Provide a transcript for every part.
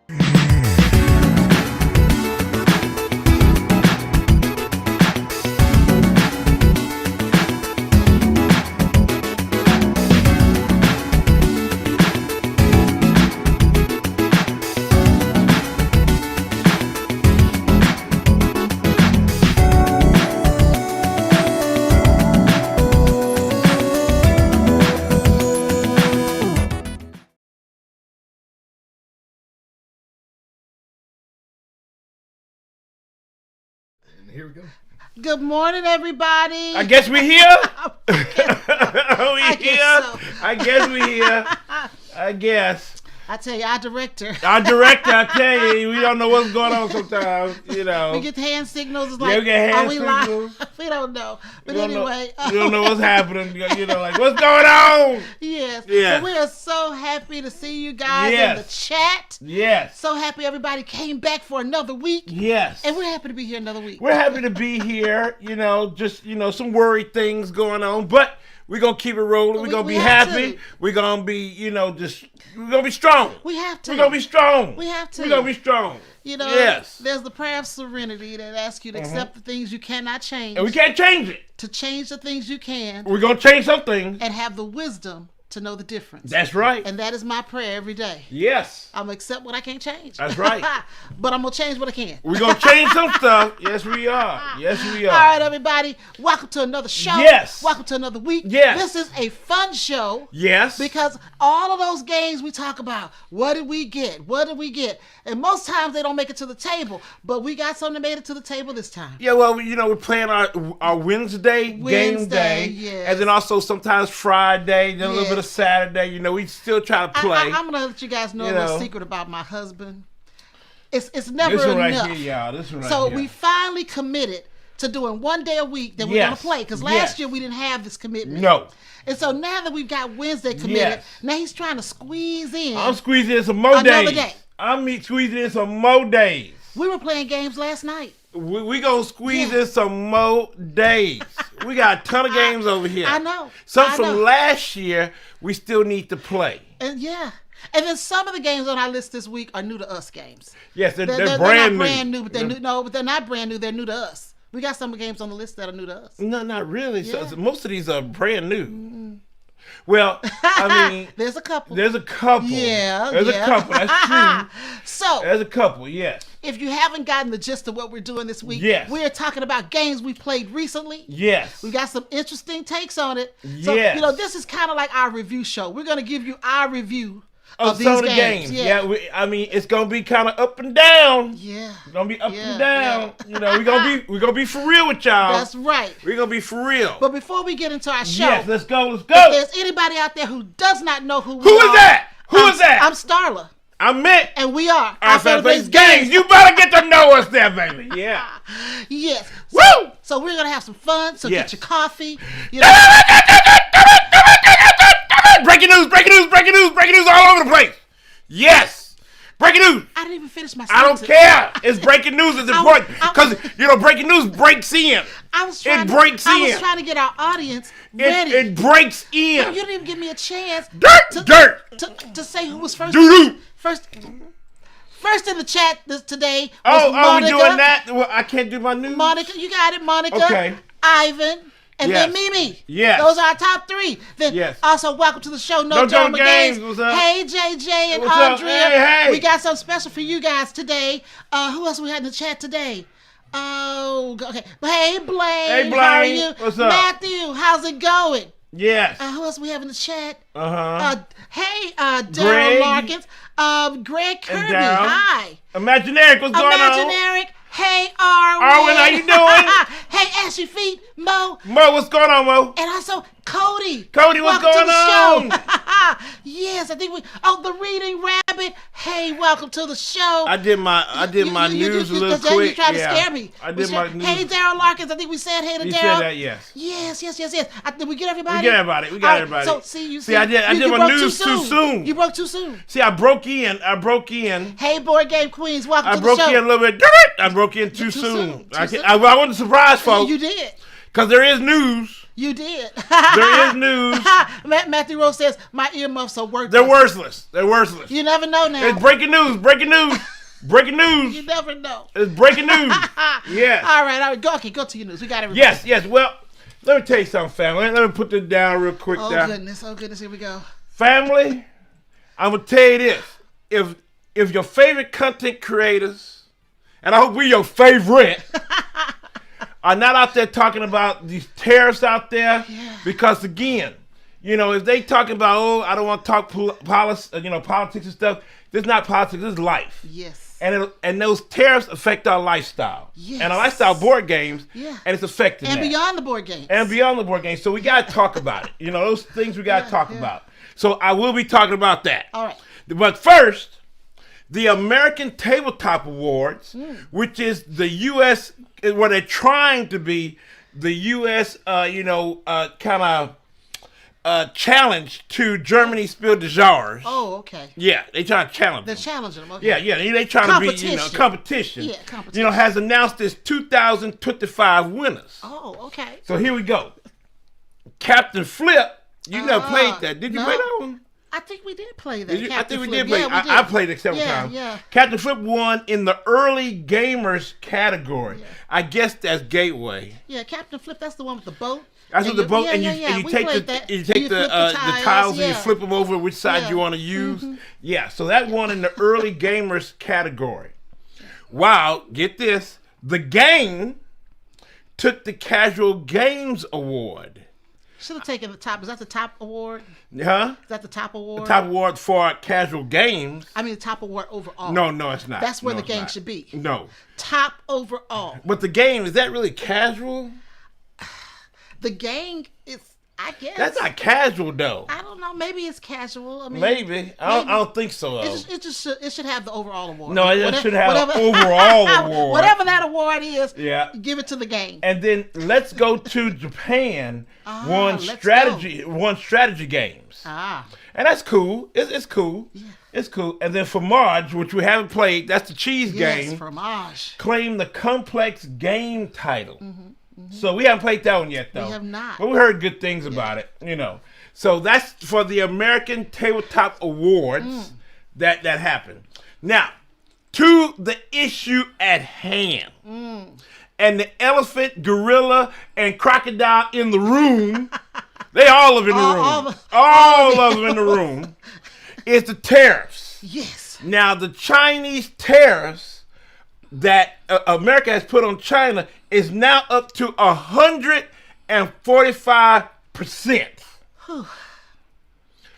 Here we go. Good morning, everybody. I guess we're here. I guess we're here. I guess. I tell you, our director, I tell you, we don't know what's going on sometimes, you know. We get hand signals. It's like, we get hand signals. Live? We don't know. But anyway. We don't know what's happening. You know, like, what's going on? Yes. Yeah. So we are so happy to see you guys in the chat. Yes. So happy everybody came back for another week. Yes. And we're happy to be here another week. We're happy to be here, you know, just, you know, some worried things going on. But we're going to keep it rolling. We're going to be happy. We're going to be, you know, we're going to be strong. We have to. We're going to be strong. We have to. We're going to be strong. You know, there's the prayer of serenity that asks you to accept the things you cannot change. And we can't change it. To change the things you can. We're going to change some things. And have the wisdom to know the difference. That's right. And that is my prayer every day. Yes. I'm going to accept what I can't change. That's right. But I'm going to change what I can. We're going to change some stuff. Yes, we are. Yes, we are. All right, everybody. Welcome to another show. Yes. Welcome to another week. Yes. This is a fun show. Yes. Because all of those games we talk about, what did we get? What did we get? And most times they don't make it to the table. But we got something that made it to the table this time. Yeah, well, you know, we're playing our Wednesday game day. Yes. And then also sometimes Friday, then a little bit of Saturday. You know, we still try to play. I'm going to let you guys know a little secret about my husband. It's never enough. This one right here, y'all. This one right here. So we finally committed to doing one day a week that we're going to play. Because last year we didn't have this commitment. No. And so now that we've got Wednesday committed, now he's trying to squeeze in. I'm squeezing in some more days. Another day. I'm squeezing in some more days. We were playing games last night. We gonna squeeze in some more days. We got a ton of games over here. I know. Some from last year we still need to play. And and then some of the games on our list this week are new to us games. Yes, they're brand not new. Brand new, but they're new. No, but they're not brand new. They're new to us. We got some games on the list that are new to us. No, not really. Yeah. So most of these are brand new. Mm-hmm. Well, I mean, there's a couple. There's a couple. Yeah, there's a couple. That's true. So there's a couple. Yes. If you haven't gotten the gist of what we're doing this week, we are talking about games we played recently. Yes. We got some interesting takes on it. So, yes. you know, this is kind of like our review show. We're going to give you our review of some of the games. I mean, it's gonna be kind of up and down. Yeah, it's gonna be up and down. You know, we're gonna be for real with y'all. That's right. We're gonna be for real. But before we get into our show, let's go. If there's anybody out there who does not know who we are, who is that? Who is that? I'm Starla. I'm Mick. And we are our Face Games. You better get to know us there, baby. Yeah. Yes. Woo! So we're gonna have some fun. So get your coffee. You know. Breaking news all over the place. Yes. Breaking news. I didn't even finish my I sentence. don't care. It's breaking news. It's important because you know breaking news breaks in. I was trying to get our audience ready. It breaks in. No, you didn't even give me a chance. To say who was first. First in the chat today was Monica. Are we doing that? Well, I can't do my news. Monica, you got it. Monica. Okay. Ivan. And then Mimi. Yes. Those are our top three. Then also welcome to the show, No Drama Games. Hey, JJ and Andrea. Hey. We got something special for you guys today. Who else we had in the chat today? Oh, okay. Hey, Blaine. Hey, Blaine. How are you? What's up? Matthew, how's it going? Yes. Who else we have in the chat? Hey, Greg. Daryl Larkins. Greg Kirby. Hi. Imaginaric, what's going on? Imaginaric. Hey, Arwin. Arwin, how you doing? Hey, Ashy Feet. Mo. Mo, what's going on, Mo? And also, Cody. Cody, what's going on? Yes, I think the Reading Rabbit. Hey, welcome to the show. I did my news a little quick. You tried to scare me. I did my news. Hey, Daryl Larkins. I think we said hey to Daryl. You said that, yes. Yes. Did we get everybody? We got everybody. So, I did my news too soon. You broke too soon. See, I broke in. Hey, Board Game Queens, welcome to the show. I broke in a little bit. I broke in too soon. I wanted to surprise folks. You did. Because there is news. You did. There is news. Matthew Rose says, my earmuffs are worthless. They're worthless. They're worthless. You never know now. It's breaking news. Breaking news. Breaking news. You never know. It's breaking news. Yes. All right. Go to your news. We got everything. Yes. Well, let me tell you something, family. Let me put this down real quick. Oh, goodness. Here we go. Family, I'm going to tell you this. If your favorite content creators, and I hope we're your favorite, are not out there talking about these tariffs out there, because again, if they talking about, I don't want to talk politics and stuff. This is not politics. This is life. Yes. And those tariffs affect our lifestyle. Yes. And our lifestyle board games. Yeah. And it's affecting and that. beyond the board games. And beyond the board games. So we got to talk about it. Those things we got to talk about. So I will be talking about that. All right. But first, the American Tabletop Awards, which is the U.S., where they're trying to be the U.S., kind of challenge to Germany's Spiel des Jahres. Oh, okay. Yeah, they trying to challenge They're them. challenging them. Okay. Yeah, they trying to be, competition. Yeah, competition. Has announced its 2025 winners. Oh, okay. So here we go. Captain Flip, you never played that. Did you play that one? I think we did play that. I think we Flip. did play. Yeah, I played it several times. Yeah. Captain Flip won in the early gamers category. Yeah. I guess that's Gateway. Yeah, Captain Flip. That's the one with the boat. That's with the boat, and you take the tiles and you flip them over which side you want to use. Mm-hmm. Yeah, so that won in the early gamers category. Wow, get this. The game took the Casual Games Award. Should have taken the top. Is that the top award? Huh? Is that the top award? The top award for casual games. I mean, the top award overall. No, it's not. That's where the game should be. No. Top overall. But the game, is that really casual? The game is, I guess. That's not casual, though. I don't know. Maybe it's casual. I mean, maybe. I don't think so. It should have the overall award. No, it should have the overall award. Whatever that award is, give it to the game. And then let's go to Japan. Won strategy games. And that's cool. It's cool. Yeah. It's cool. And then Fromage, which we haven't played, that's the cheese game. Yes, Fromage. Claimed the complex game title. Mm-hmm. Mm-hmm. So we haven't played that one yet, though. We have not. But we heard good things about it, So that's for the American Tabletop Awards that happened. Now, to the issue at hand. And the elephant, gorilla, and crocodile in the room, they all live in the room. All of them in the room. Is the tariffs. Yes. Now, the Chinese tariffs that America has put on China is now up to 145%.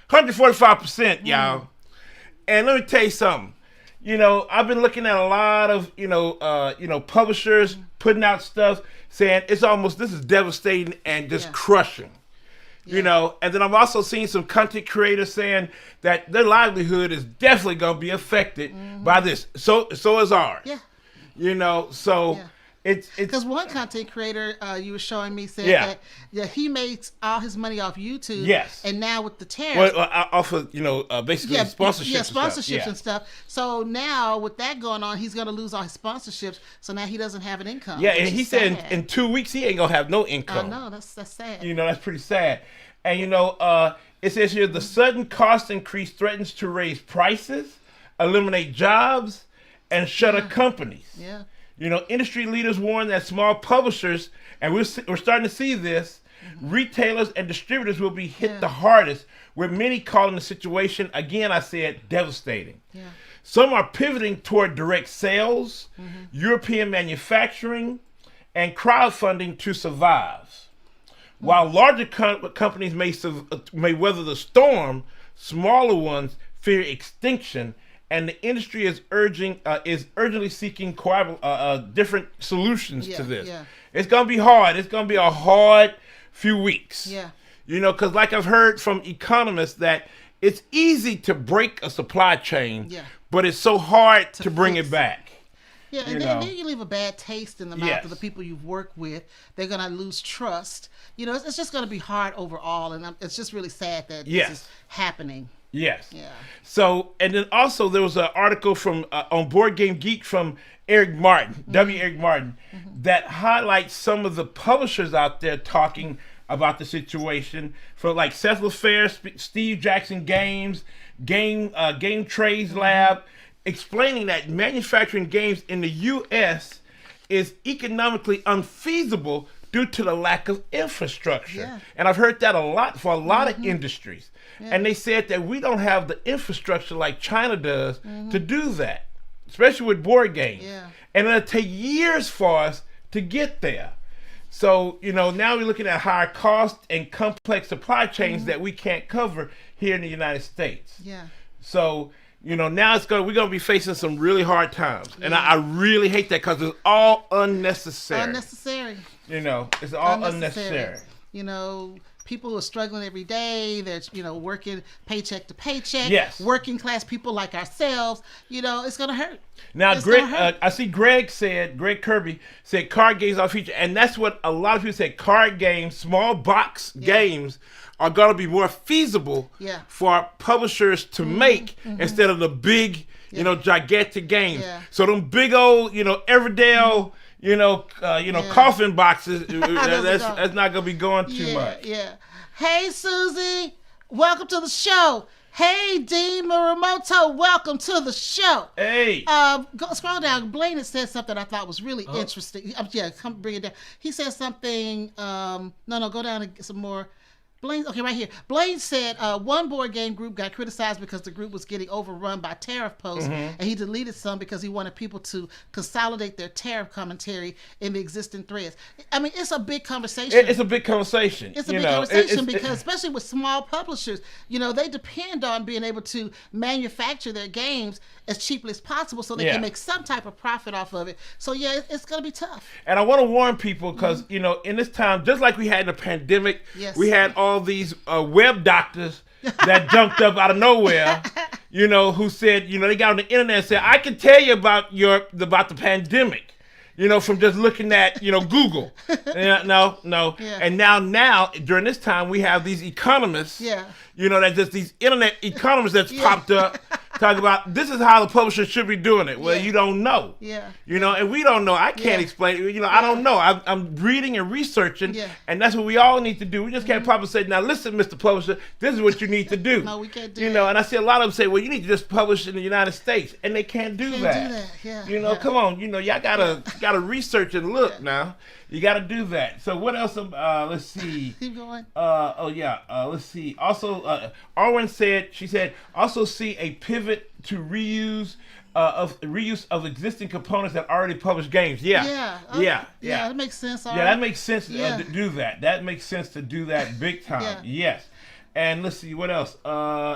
145%, y'all. And let me tell you something. I've been looking at a lot of, publishers putting out stuff saying this is devastating and just crushing. And then I've also seen some content creators saying that their livelihood is definitely going to be affected by this. So is ours. Yeah. It's because one content creator you were showing me said that he makes all his money off YouTube. Yes. And now with the tariffs, off of basically sponsorships. Yeah, sponsorships and stuff. So now with that going on, he's going to lose all his sponsorships. So now he doesn't have an income. Yeah, and he said in 2 weeks he ain't gonna have no income. I know, that's sad. That's pretty sad. And it says here the sudden cost increase threatens to raise prices, eliminate jobs, and shutter companies. Yeah. Industry leaders warn that small publishers, and we're starting to see this, retailers and distributors will be hit the hardest, with many calling the situation, again, I said, devastating. Yeah. Some are pivoting toward direct sales, European manufacturing, and crowdfunding to survive. While larger companies may weather the storm, smaller ones fear extinction, and the industry is urgently seeking different solutions to this. Yeah. It's gonna be hard. It's gonna be a hard few weeks. Yeah. Because like I've heard from economists that it's easy to break a supply chain, but it's so hard to bring it back. Yeah, and then you leave a bad taste in the mouth of the people you've worked with. They're gonna lose trust. It's just gonna be hard overall, and it's just really sad that this is happening. Yes. Yeah. So, and then also there was an article from on Board Game Geek from Eric Martin, W. Eric Martin, that highlights some of the publishers out there talking about the situation. For like Seth LaFair, Steve Jackson Games, Game Trades Lab, explaining that manufacturing games in the U.S. is economically unfeasible due to the lack of infrastructure. Yeah. And I've heard that a lot for a lot of industries. Yeah. And they said that we don't have the infrastructure like China does to do that, especially with board games. Yeah. And it'll take years for us to get there. So, now we're looking at higher costs and complex supply chains that we can't cover here in the United States. Yeah. So, now we're going to be facing some really hard times. Yeah. And I really hate that because it's all unnecessary. Unnecessary. It's all unnecessary. People who are struggling every day, they're, working paycheck to paycheck. Yes. Working class people like ourselves, it's going to hurt. Now, I see Greg Kirby said card games are featured. And that's what a lot of people say. Card games, small box games are going to be more feasible for publishers to make instead of the big, gigantic games. Yeah. So them big old, Everdale, coffin boxes, that's not going to be going too much. Yeah. Hey, Susie, welcome to the show. Hey, Dean Muramoto, welcome to the show. Hey. Scroll down. Blaine had said something I thought was really interesting. Come bring it down. He said something. Go down and get some more. Blaine, okay, right here. Blaine said one board game group got criticized because the group was getting overrun by tariff posts, and he deleted some because he wanted people to consolidate their tariff commentary in the existing threads. I mean, it's a big conversation. It's a big conversation. It's a big conversation because, especially with small publishers, they depend on being able to manufacture their games as cheaply as possible so they can make some type of profit off of it. So, it's going to be tough. And I want to warn people because, in this time, just like we had in the pandemic, we had all these web doctors that jumped up out of nowhere, who said, they got on the internet and said, I can tell you about the pandemic, from just looking at, Google. No. Yeah. And now, during this time, we have these economists, that's just these internet economists that's popped up. Talk about this is how the publisher should be doing it. Well, you don't know. Yeah. And we don't know. I can't explain it. I don't know. I'm reading and researching, and that's what we all need to do. We just can't pop and say, now listen, Mr. Publisher, this is what you need to do. No, we can't do that. And I see a lot of them say, well, you need to just publish in the United States, and they can't do that. Yeah. Come on. Y'all gotta research and look now. You got to do that. So what else? Let's see. Keep going. Let's see. Also, Arwen said, also see a pivot to reuse of existing components that already published games. Yeah. That makes sense. Yeah, that makes sense to do that. That makes sense to do that big time. Yes. And let's see what else.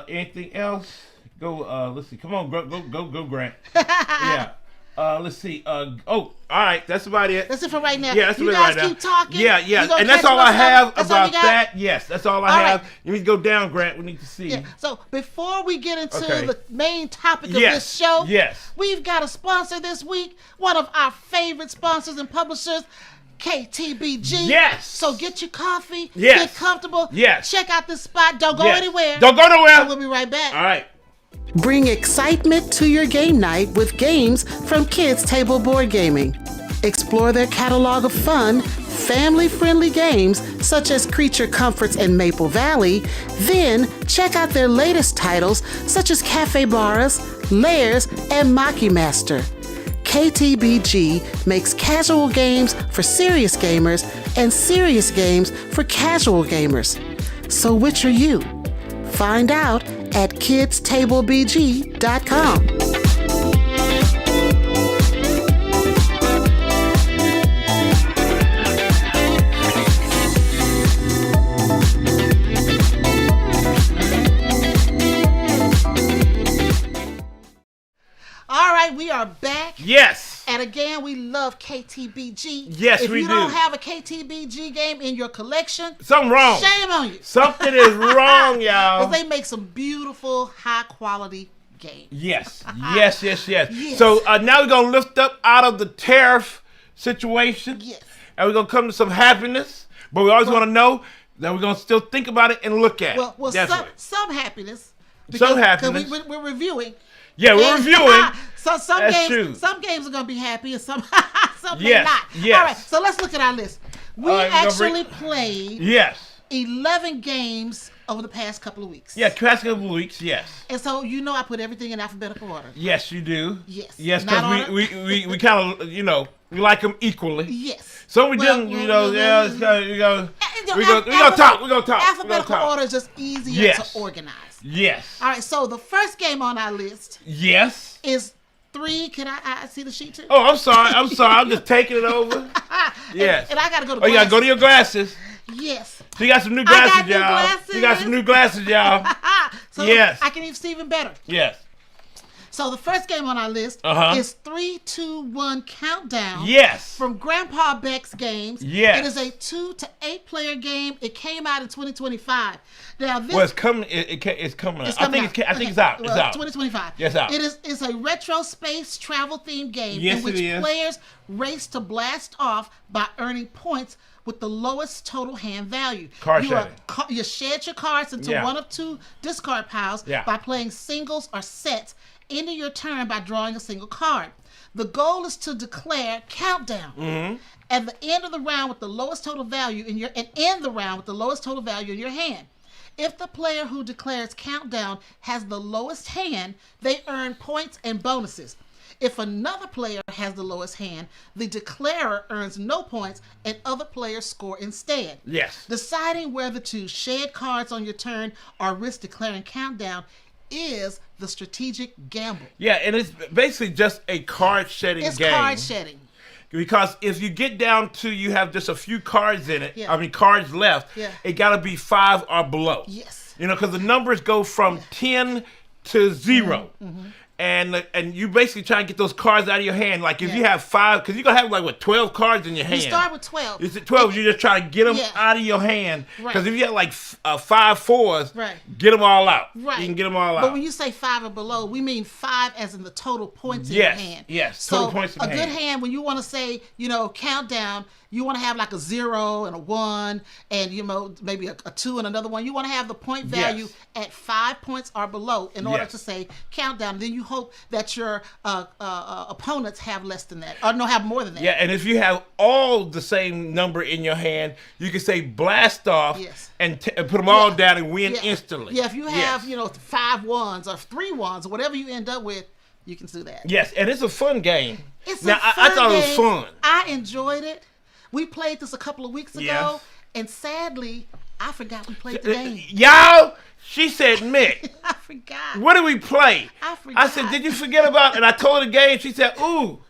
Anything else? Go. Let's see. Come on, go, Grant. Yeah. Let's see. All right. That's about it. That's it for right now. Yeah, that's you about guys right now. Keep talking. Yeah. And that's all I have about that. Yes, that's all I have. Right. You need to go down, Grant. We need to see. Yeah. So before we get into the main topic of this show, we've got a sponsor this week. One of our favorite sponsors and publishers, KTBG. Yes. So get your coffee. Yes. Get comfortable. Yes. Check out this spot. Don't go anywhere. Don't go nowhere. We'll be right back. All right. Bring excitement to your game night with games from Kids Table Board Gaming. Explore their catalog of fun, family-friendly games such as Creature Comforts and Maple Valley. Then check out their latest titles such as Cafe Barras, Lairs, and Maki Master. KTBG makes casual games for serious gamers and serious games for casual gamers. So which are you? Find out at kidstablebg.com. All right, we are back. Yes. And again, we love KTBG. Yes, we do. If you don't have a KTBG game in your collection, something wrong. Shame on you. Something is wrong, y'all. Because they make some beautiful, high-quality games. Yes. So now we're going to lift up out of the tariff situation. Yes. And we're going to come to some happiness. But we always want to know that we're going to still think about it and look at it. Well, some happiness. Some happiness. Because we're reviewing. Yeah, we're reviewing. So some games are going to be happy and some may not. Yes. All right, so let's look at our list. We actually played 11 games over the past couple of weeks. Yeah, past couple of weeks, yes. And so I put everything in alphabetical order. Yes, you do. Yes. Yes, because we kind of, we like them equally. Yes. So we didn't, we're gonna talk. We're gonna talk. Alphabetical order is just easier to organize. Yes. All right, so the first game on our list is 3. Can I see the sheet too? Oh, I'm sorry. I'm just taking it over. Yes. And I gotta go to glasses. Oh, you gotta go to your glasses. Yes. So you got some new glasses, y'all. You got some new glasses, y'all. So yes. I can even see even better. Yes. So the first game on our list is 3, 2, 1 Countdown. Yes. From Grandpa Beck's Games. Yes. It is a 2 to 8 player game. It came out in 2025. Now this. Well, it's coming. It's coming. I think it's out. It's out. 2025. Yes, out. It's a retro space travel themed game in which players race to blast off by earning points with the lowest total hand value. You shed your cards into one of 2 discard piles by playing singles or sets, ending your turn by drawing a single card. The goal is to declare countdown. Mm-hmm. At the end of the round with the lowest total value in your end the round with the lowest total value in your hand. If the player who declares countdown has the lowest hand, they earn points and bonuses. If another player has the lowest hand, the declarer earns no points and other players score instead. Yes. Deciding whether to shed cards on your turn or risk declaring countdown is the strategic gamble. Yeah, and it's basically just a card shedding game. It's card shedding. Because if you get down to you have just a few cards in it, cards left, it got to be 5 or below. Yes. Because the numbers go from 10 to 0. Mm-hmm. And you basically try and get those cards out of your hand. Like if you have 5, because you're going to have 12 cards in your hand. You start with 12. It's 12. You just try to get them out of your hand. Because if you have 5 fours, get them all out. Right. You can get them all out. But when you say 5 or below, we mean 5 as in the total points in your hand. Yes, total points in the hand. A good hand, when you want to say, countdown, you want to have a 0 and a 1 and maybe a 2 and another 1. You want to have the point value at 5 points or below in order to say countdown. Then you hope that your opponents have less than that or have more than that. Yeah, and if you have all the same number in your hand, you can say blast off and put them all down and win instantly. Yeah, if you have 5 1s or 3 1s or whatever you end up with, you can do that. Yes, and it's a fun game. It's now, I thought it was fun. I enjoyed it. We played this a couple of weeks ago, and sadly, I forgot we played the game. Y'all, she said, Mick. I forgot. What did we play? I forgot. I said, did you forget about it? And I told her the game. She said, ooh,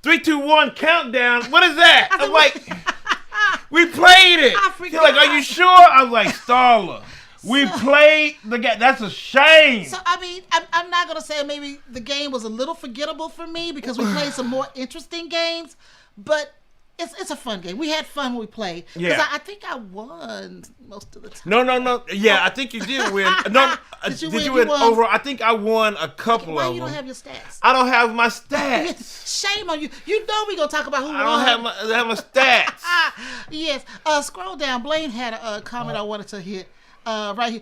3, 2, 1 countdown. What is that? I'm like, we played it. I forgot. She's like, are you sure? I was like, Starla. We played the game. That's a shame. So, I'm not going to say maybe the game was a little forgettable for me because we played some more interesting games, but it's a fun game. We had fun when we played. Because I think I won most of the time. No. Yeah, I think you did win. No, did you win overall? I think I won a couple of them. Why you don't have your stats? I don't have my stats. Shame on you. You know we're going to talk about who won. I don't have my stats. Yes. Scroll down. Blaine had a comment I wanted to hit. Right here.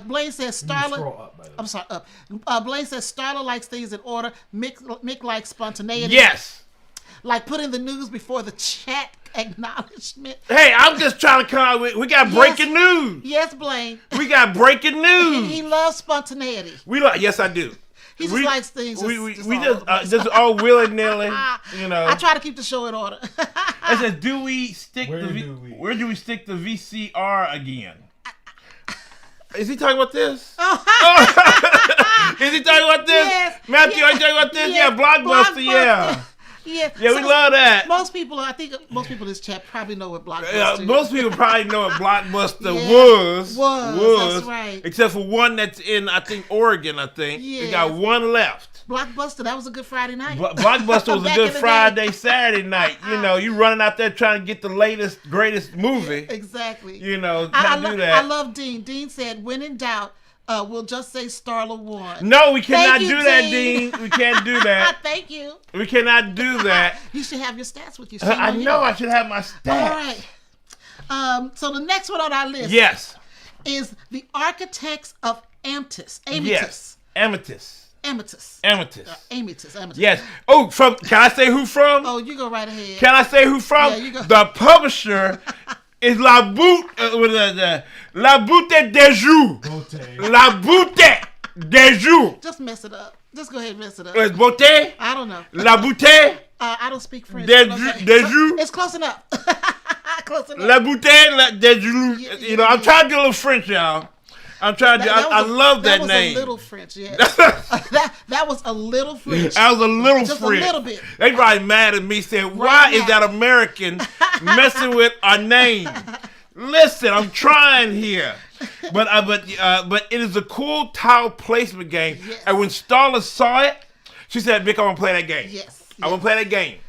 Blaine says Starla. I'm sorry, up. Blaine says Starla likes things in order. Mick likes spontaneity. Yes. Like putting the news before the chat acknowledgement. Hey, I'm just trying to come out with, we got breaking news. Yes, Blaine. We got breaking news. He loves spontaneity. Yes, I do. He just likes things. Just all willy nilly. I try to keep the show in order. It says, do we stick where do we stick the VCR again? Is he talking about this? Is he talking about this? Yes. Matthew, are you talking about this? Yes. Yeah, Blockbuster, yeah. Yeah, we love that. Most people, I think most people in this chat probably know what Blockbuster is. Most people probably know what Blockbuster was. That's right. Except for one that's in, I think, Oregon, They got one left. Blockbuster, that was a good Friday night. Blockbuster was a good Friday, Saturday night. You running out there trying to get the latest, greatest movie. Exactly. Can't do that. I love Dean. Dean said, when in doubt, we'll just say Starla won. No, we cannot do that, Dean. We can't do that. Thank you. We cannot do that. You should have your stats with you. I know I should have my stats. All right. So the next one on our list is the Architects of Amutus. Yes. Amutus. Yes. Oh, can I say who from? Oh, you go right ahead. Can I say who from? Yeah, you go. The publisher It's la boute, la boutte des joues. La boutte des joues. Just mess it up. Just go ahead and mess it up. It's beauté. I don't know. La boutte I don't speak French. des Okay. joues. It's close enough. Close enough. La boutte des joues. You know, I'm trying to do a little French, y'all. I'm trying to. I love that name. That was a little French, yeah. that was a little French. That was a little Just French. a little bit. They probably mad at me saying, "Why Right is now. that American messing with our name?" Listen, I'm trying here, but it is a cool tile placement game. Yes. And when Starla saw it, she said, "Vic, I want to play that game. Yes. I want to play that game."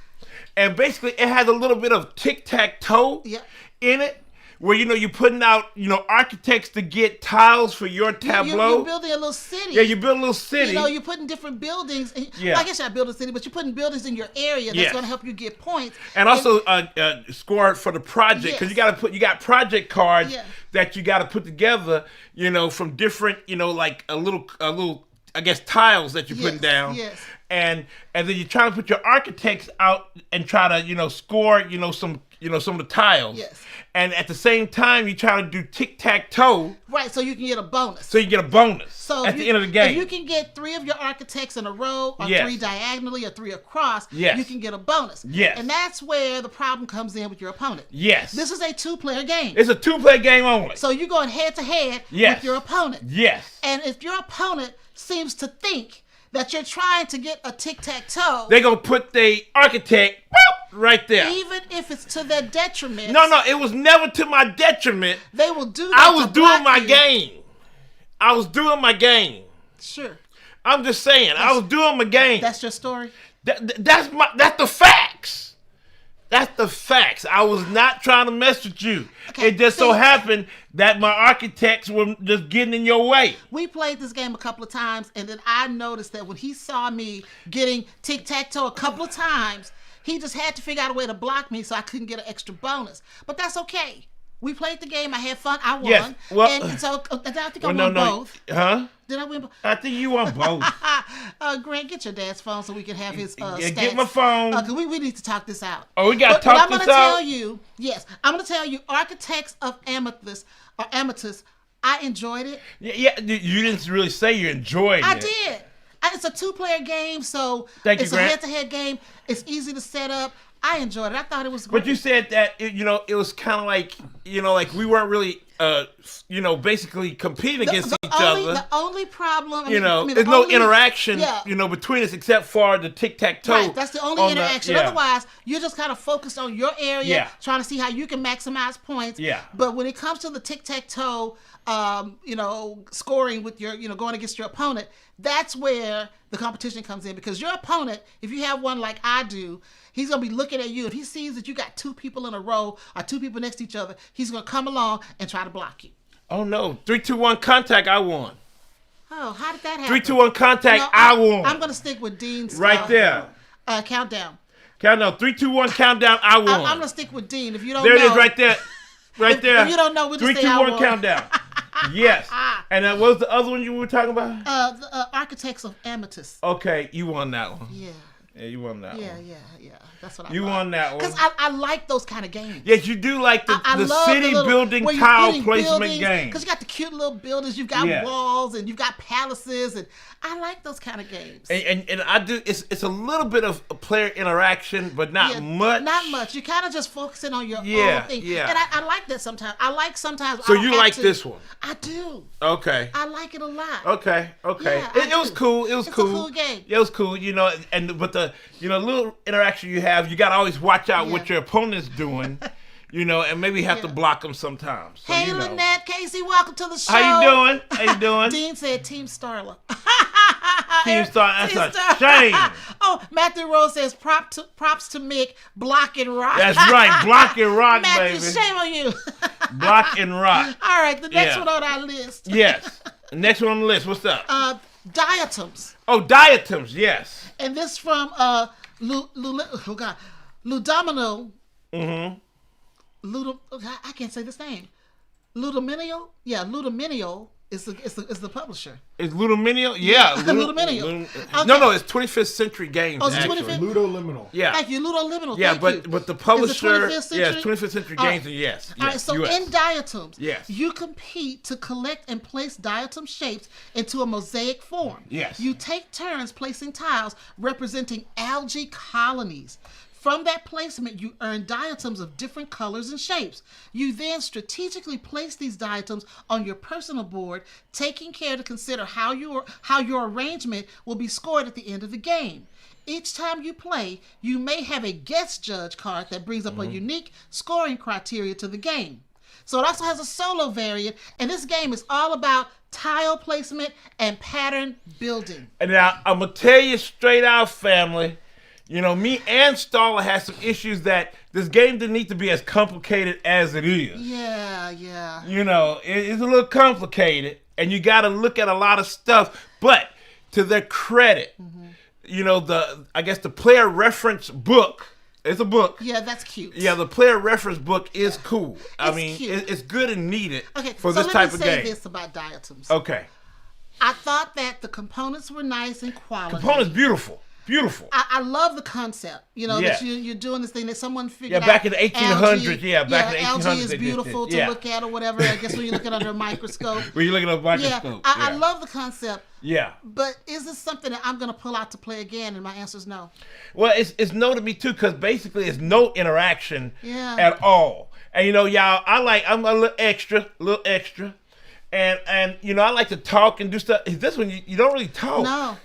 And basically, it has a little bit of tic-tac-toe in it. Where you're putting out architects to get tiles for your tableau. You're building a little city. Yeah, you build a little city. You're putting different buildings. I guess you're not building a city, but you're putting buildings in your area that's going to help you get points. And also score for the project because you got project cards that you got to put together. From different like a little I guess tiles that you're putting down. Yes. And then you're trying to put your architects out and try to score some of the tiles. Yes. And at the same time, you're trying to do tic-tac-toe. Right, so you can get a bonus. So you get a bonus So the end of the game. If you can get 3 of your architects in a row, or 3 diagonally, or 3 across, you can get a bonus. Yes. And that's where the problem comes in with your opponent. Yes. This is a 2-player game. It's a 2-player game only. So you're going head-to-head with your opponent. Yes. And if your opponent seems to think that you're trying to get a tic-tac-toe, they're going to put the architect right there. even if it's to their detriment. No, it was never to my detriment. They will do that. I was doing my game. I was doing my game. Sure. I'm just saying, I was doing my game. That's your story? That's the facts. That's the facts. I was not trying to mess with you. Okay, It just so happened that my architects were just getting in your way. We played this game a couple of times, and then I noticed that when he saw me getting tic-tac-toe a couple of times, he just had to figure out a way to block me so I couldn't get an extra bonus. But that's okay. We played the game. I had fun. I won. Yes. Well, and so I think I won both. Huh? Did I win both? I think you won both. Grant, get your dad's phone so we can have his stats. Get my phone. 'Cause we need to talk this out. Oh, we got to talk but I'm this gonna out? tell you, I'm going to tell you, Architects of Amutus, I enjoyed it. Yeah, you didn't really say you enjoyed it. I did. It's a 2-player game, so it's a head-to-head game. It's easy to set up. I enjoyed it. I thought it was great. But you said that it was kind of like like we weren't really basically competing against each other. The only problem, there's no interaction between us except for the tic-tac-toe. Right, that's the only interaction. Otherwise, you're just kind of focused on your area, trying to see how you can maximize points. Yeah. But when it comes to the tic-tac-toe, scoring with your, going against your opponent, that's where the competition comes in, because your opponent, if you have one like I do, he's going to be looking at you. If he sees that you got 2 people in a row or 2 people next to each other, he's going to come along and try to block you. Oh, no. 3, 2, 1 contact, I won. Oh, how did that happen? 3, 2, 1 contact, I won. I'm going to stick with Dean's right there. Countdown. Countdown. 3, 2, 1 countdown, I won. I'm going to stick with Dean. If you don't there know. There it is right there. Right there. If you don't know, we'll just 3, say 2, 1 I won. countdown. Yes. And what was the other one you were talking about? The Architects of Amutus. Okay, you won that one. Yeah. Yeah, you won that one. Yeah. That's what I You won that one. Because I like those kind of games. Yes, you do like the city building tile placement games. Because you got the cute little buildings, you've got walls, and you've got palaces, and I like those kind of games. And I do. It's a little bit of a player interaction, but not much. Not much. You're kind of just focusing on your own thing. Yeah. And I like that sometimes. I like sometimes. So you like this one? I do. Okay. I like it a lot. Okay. Yeah, it was cool. It was cool. It's a cool game. It was cool. But the little interaction you have, you got to always watch out what your opponent's doing. And maybe have to block them sometimes. So, hey, Lynette, Casey, welcome to the show. How you doing? Dean said Team Starla. Team Starla, that's a shame. Oh, Matthew Rose says props to Mick, block and rock. That's right, block and rock, Matthew, baby. shame on you. Block and rock. All right, the next one on our list. Yes. Next one on the list, what's up? Diatoms. Oh, Diatoms, yes. And this from Ludomino. I can't say this name. Ludomino? Yeah, Ludomino It's the publisher. Is Ludominio? Yeah. Ludominio. Okay. No, it's 25th Century Games. Oh, it's actually. 25th? Ludo Liminal. Yeah. Thank you, Ludo Liminal. Yeah, Thank you. but the publisher, Is it 25th yeah, century? it's 25th Century All Games, right. and yes. All right, so US. in Diatoms, Yes. you compete to collect and place diatom shapes into a mosaic form. Yes. You take turns placing tiles representing algae colonies. From that placement, you earn diatoms of different colors and shapes. You then strategically place these diatoms on your personal board, taking care to consider how your arrangement will be scored at the end of the game. Each time you play, you may have a guest judge card that brings up a unique scoring criteria to the game. So it also has a solo variant, and this game is all about tile placement and pattern building. And now, I'm going to tell you straight out, family, you know, me and Starla had some issues that this game didn't need to be as complicated as it is. Yeah. You know, it's a little complicated, and you got to look at a lot of stuff. But to their credit, you know, I guess the player reference book, it's a book. Yeah, that's cute. Yeah, the player reference book is cool. I mean, cute. it's good and needed for so this type of game. let me say this about Diatoms. Okay. I thought that the components were nice and quality. Components beautiful. Beautiful. I love the concept, you know, Yeah. that you're doing this thing that someone figured out. Yeah, back in the 1800s. Algae, Yeah, back in the 1800s. algae is they did beautiful this. to look at or whatever. I guess when you look at it under a microscope. When you look at a microscope. I love the concept. Yeah. But is this something that I'm going to pull out to play again? And my answer is no. Well, it's no to me too, because basically it's no interaction at all. And you know, y'all, I'm a little extra. And you know, I like to talk and do stuff. This one, you don't really talk. No.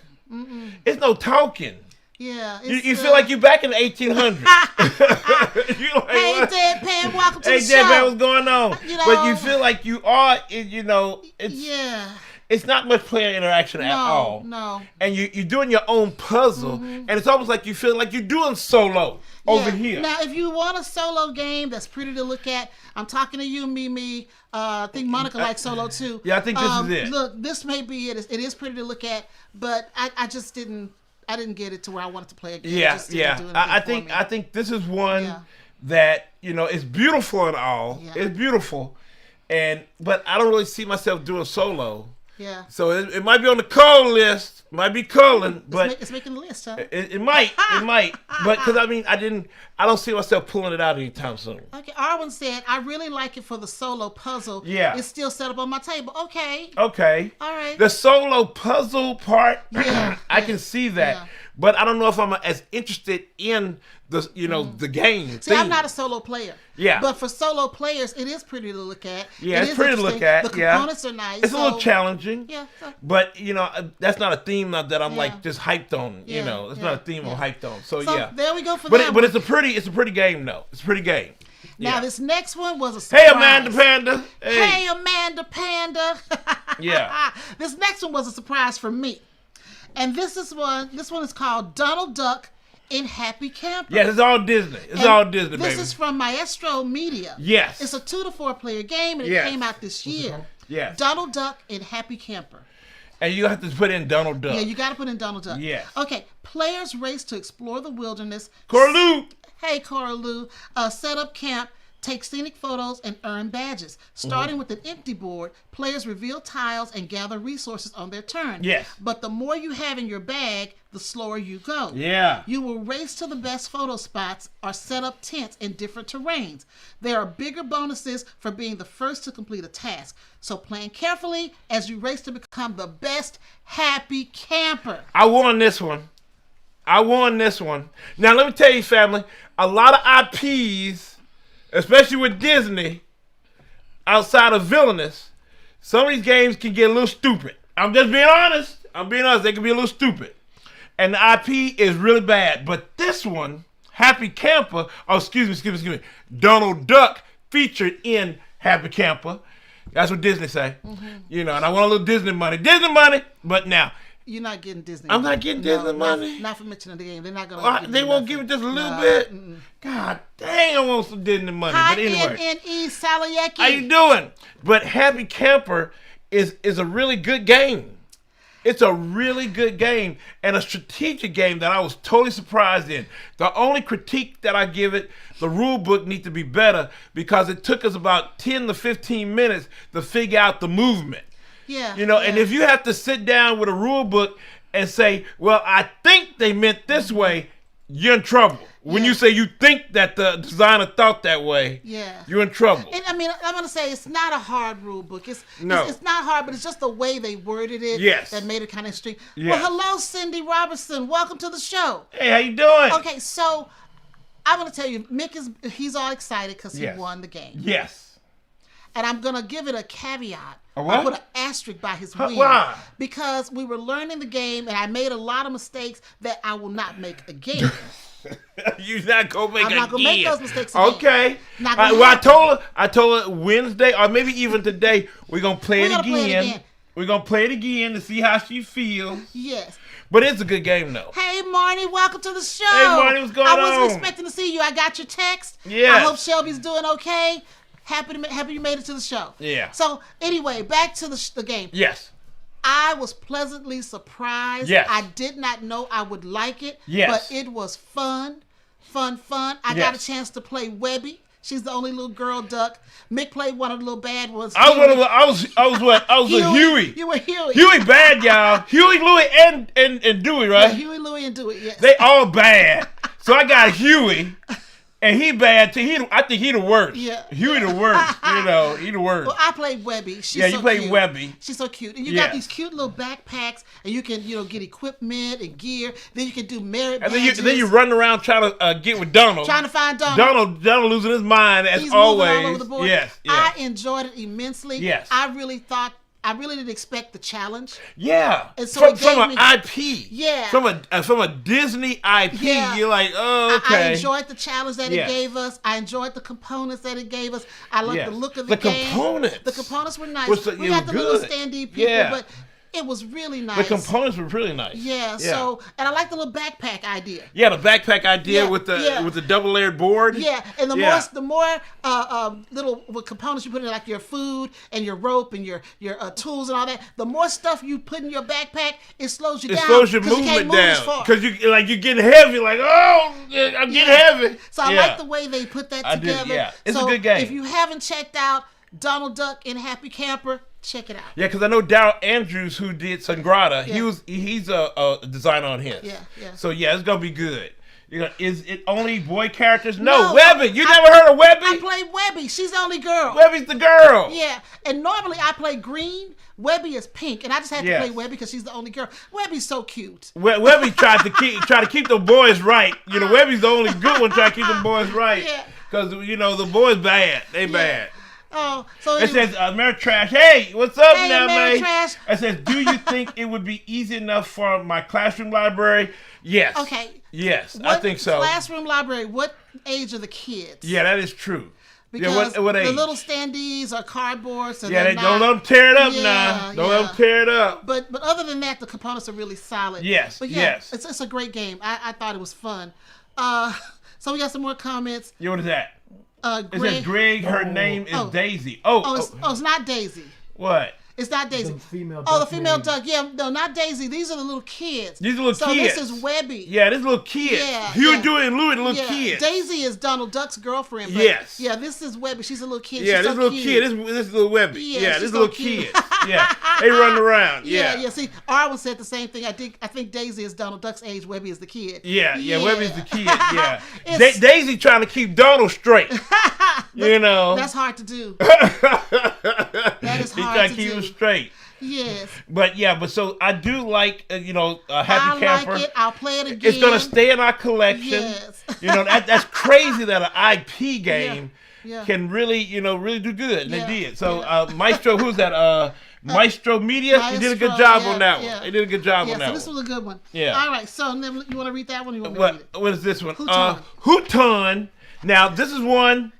It's no talking. Yeah. You feel like you're back in the 1800s. You're like, hey, what? Deadpan, welcome to Hey, the show. Deadpan, what's going on? You know, but you feel like you are, you know, it's not much player interaction at all. No. And you're doing your own puzzle, and it's almost like you feel like you're doing solo over here. Now, if you want a solo game that's pretty to look at, I'm talking to you, Mimi. I think Monica likes solo too. Yeah, I think this is it. Look, this may be it. It is pretty to look at, but I just didn't get it to where I wanted to play a game. I think this is one that, you know, it's beautiful and all. Yeah. It's beautiful, but I don't really see myself doing solo. Yeah. So it might be on the cold list. Might be culling, but it's making the list, huh? It might, but because I don't see myself pulling it out anytime soon. Okay, Arwen said, I really like it for the solo puzzle. Yeah. It's still set up on my table. Okay. All right. The solo puzzle part, I can see that. Yeah. But I don't know if I'm as interested in the, you know, the game. See, I'm not a solo player. Yeah. But for solo players, it is pretty to look at. Yeah, it's pretty to look at. The components are nice. It's a little challenging. Yeah. But, you know, that's not a theme that I'm like just hyped on. You know, it's not a theme I'm hyped on. So yeah. There we go for that. But it's a pretty game though. It's a pretty game. Now this next one was a surprise. Hey, Amanda Panda. Hey, Amanda Panda. Yeah. This next one was a surprise for me. And this one is called Donald Duck in Happy Camper. Yes, it's all Disney. It's all Disney, baby. This is from Maestro Media. Yes. It's a 2 to 4 player game, and it came out this year. Yes. Donald Duck in Happy Camper. And you have to put in Donald Duck. Yeah, you got to put in Donald Duck. Yes. Okay. Players race to explore the wilderness. Coraloo. Hey, Coraloo. Set up camp. Take scenic photos and earn badges. Starting with an empty board, players reveal tiles and gather resources on their turn. Yes. But the more you have in your bag, the slower you go. Yeah. You will race to the best photo spots or set up tents in different terrains. There are bigger bonuses for being the first to complete a task. So plan carefully as you race to become the best happy camper. I won this one. Now, let me tell you, family, a lot of IPs, especially with Disney, outside of Villainous, some of these games can get a little stupid. I'm just being honest. They can be a little stupid. And the IP is really bad. But this one, Happy Camper, excuse me, Donald Duck featured in Happy Camper. That's what Disney say. You know, and I want a little Disney money. But now, you're not getting Disney. I'm not getting Disney money. Not for mentioning the game. They're not going to. They won't give it just a little bit. God dang, I want some Disney money. Hi, but anyway, NNE Salayeki. How you doing? But Happy Camper is a really good game. It's a really good game and a strategic game that I was totally surprised in. The only critique that I give it, the rule book needs to be better because it took us about 10 to 15 minutes to figure out the movement. Yeah. You know, and if you have to sit down with a rule book and say, well, I think they meant this way, you're in trouble. When you say you think that the designer thought that way, you're in trouble. And I mean, I'm going to say it's not a hard rule book. It's not hard, but it's just the way they worded it that made it kind of strict. Well, hello, Cindy Robertson. Welcome to the show. Hey, how you doing? Okay, so I'm going to tell you, Mick he's all excited because he won the game. Yes. And I'm going to give it a caveat. A what? I put an asterisk by his win. Why? Because we were learning the game, and I made a lot of mistakes that I will not make again. You're not gonna make. I'm not gonna make those mistakes again. Okay. I told her Wednesday or maybe even today we're gonna play it again. We're gonna play it again to see how she feels. Yes. But it's a good game though. Hey Marnie, welcome to the show. Hey Marnie, what's going on? I wasn't expecting to see you. I got your text. Yeah. I hope Shelby's doing okay. Happy you made it to the show. Yeah. So anyway, back to the game. Yes. I was pleasantly surprised. Yes. I did not know I would like it. Yes. But it was fun. I got a chance to play Webby. She's the only little girl duck. Mick played one of the little bad ones. I was what? I was a Huey. You were Huey. Huey bad, y'all. Huey, Louie, and Dewey, right? Yeah, Huey, Louie, and Dewey, yes. They all bad. So I got Huey. And he bad too. I think he the worst. Yeah. Huey the worst. You know, he the worst. Well, I played Webby. You played Webby. She's so cute. And you got these cute little backpacks, and you can, get equipment and gear. Then you can do merit badges. And then you run around trying to get with Donald. Trying to find Donald. Donald losing his mind as He's always. Moving all over the board. Yes. I enjoyed it immensely. Yes. I really didn't expect the challenge. Yeah. And so from an IP. Yeah. From a Disney IP. Yeah. You're like, oh, okay. I enjoyed the challenge that it gave us. I enjoyed the components that it gave us. I loved the look of the game. The components were nice. We got the little standee people, but it was really nice. The components were really nice. Yeah. So, and I like the little backpack idea. Yeah, the backpack idea with the double layered board. Yeah, and the more little components you put in, like your food and your rope and your tools and all that, the more stuff you put in your backpack, it slows you down. It slows your movement down because you're getting heavy. Like, oh, I'm getting heavy. So I like the way they put that together. It's a good game. If you haven't checked out Donald Duck and Happy Camper, check it out. Yeah, because I know Daryl Andrews, who did Sangrata, he's a designer on his. Yeah. So it's gonna be good. Is it only boy characters? No, Webby. You never heard of Webby? I played Webby. She's the only girl. Webby's the girl. Yeah, and normally I play green. Webby is pink, and I just had to play Webby because she's the only girl. Webby's so cute. Webby tried to keep the boys right. Webby's the only good one trying to keep the boys right. Yeah. Because the boys bad. They bad. Oh, so it says, Mary Trash, hey, what's up now, Mary man? Trash. It says, do you think it would be easy enough for my classroom library? Yes. Okay. Yes, I think so. Classroom library, what age are the kids? Yeah, that is true. Because what age? The little standees are cardboard, so don't let them tear it up now. Don't let them tear it up. But other than that, the components are really solid. Yes, but it's a great game. I thought it was fun. So we got some more comments. Yeah, what is that? Greg. It says Greg, her name is Daisy. It's not Daisy. What? It's not Daisy. The female duck. Yeah, no, not Daisy. These are the little kids. These are little kids. So this is Webby. Yeah, this little kid. Yeah. Huey, Dewey, and Louie, the little kids. Daisy is Donald Duck's girlfriend. But yes. Yeah, this is Webby. She's a little kid. Yeah, this little kid. This is little Webby. Yeah, this little kid. Yeah, they run around. Yeah. See, Arwen said the same thing. I think Daisy is Donald Duck's age. Webby is the kid. Yeah, Webby's the kid. Yeah. Daisy trying to keep Donald straight. That's hard to do. That is hard to do. He's trying to keep him straight. Yes. But so I do like Happy Camper. I like it. I'll play it again. It's gonna stay in our collection. Yes. That's crazy that an IP game can really do good, and they did. So Maestro, who's that? Maestro Media, he did a good job on that one. They did a good job on that one. So this was a good one. Yeah. All right. So then you want to read that one? Or you want me to read it? What is this one? Hutan. Hutan. Now this is one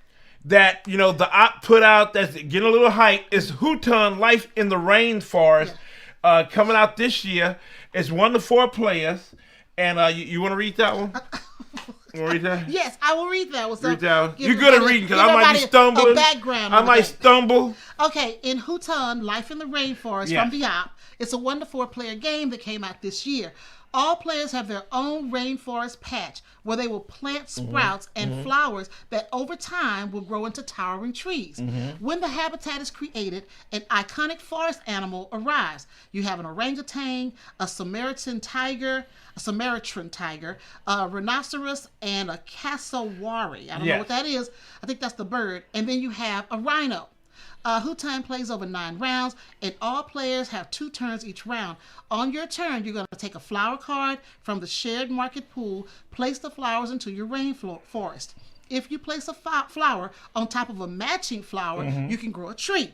that the op put out that's getting a little hype. Is Hutan Life in the Rainforest, coming out this year. It's 1 to 4 players, and you want to read that one? You want to read that? Yes, I will read that one. So read that. You're good at reading because I might be stumbling. I might stumble. Okay, in Hutan Life in the Rainforest from the op, it's a 1 to 4 player game that came out this year. All players have their own rainforest patch where they will plant sprouts and flowers that over time will grow into towering trees. When the habitat is created, an iconic forest animal arrives. You have an orangutan, a Samaritan tiger, a rhinoceros, and a cassowary. I don't know what that is. I think that's the bird. And then you have a rhino. Hutan plays over 9 rounds, and all players have 2 turns each round. On your turn, you're going to take a flower card from the shared market pool, place the flowers into your rainforest. If you place a flower on top of a matching flower, you can grow a tree.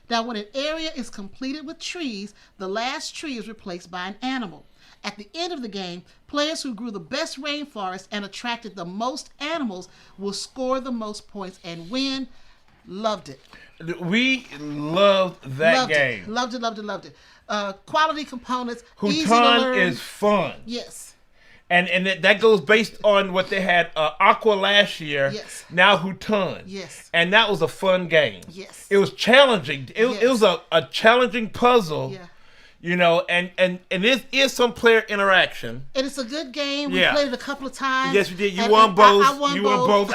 Now, when an area is completed with trees, the last tree is replaced by an animal. At the end of the game, players who grew the best rainforest and attracted the most animals will score the most points and win. Loved it. We loved that game. Loved it. Quality components. Easy to Hutan learn. is fun. Yes. And that goes based on what they had Aqua last year. Yes. Now Hutan. Yes. And that was a fun game. Yes. It was challenging. It was a challenging puzzle. Yeah. You know, and it is some player interaction. And it's a good game. We played it a couple of times. Yes, you did. You won both. I won both.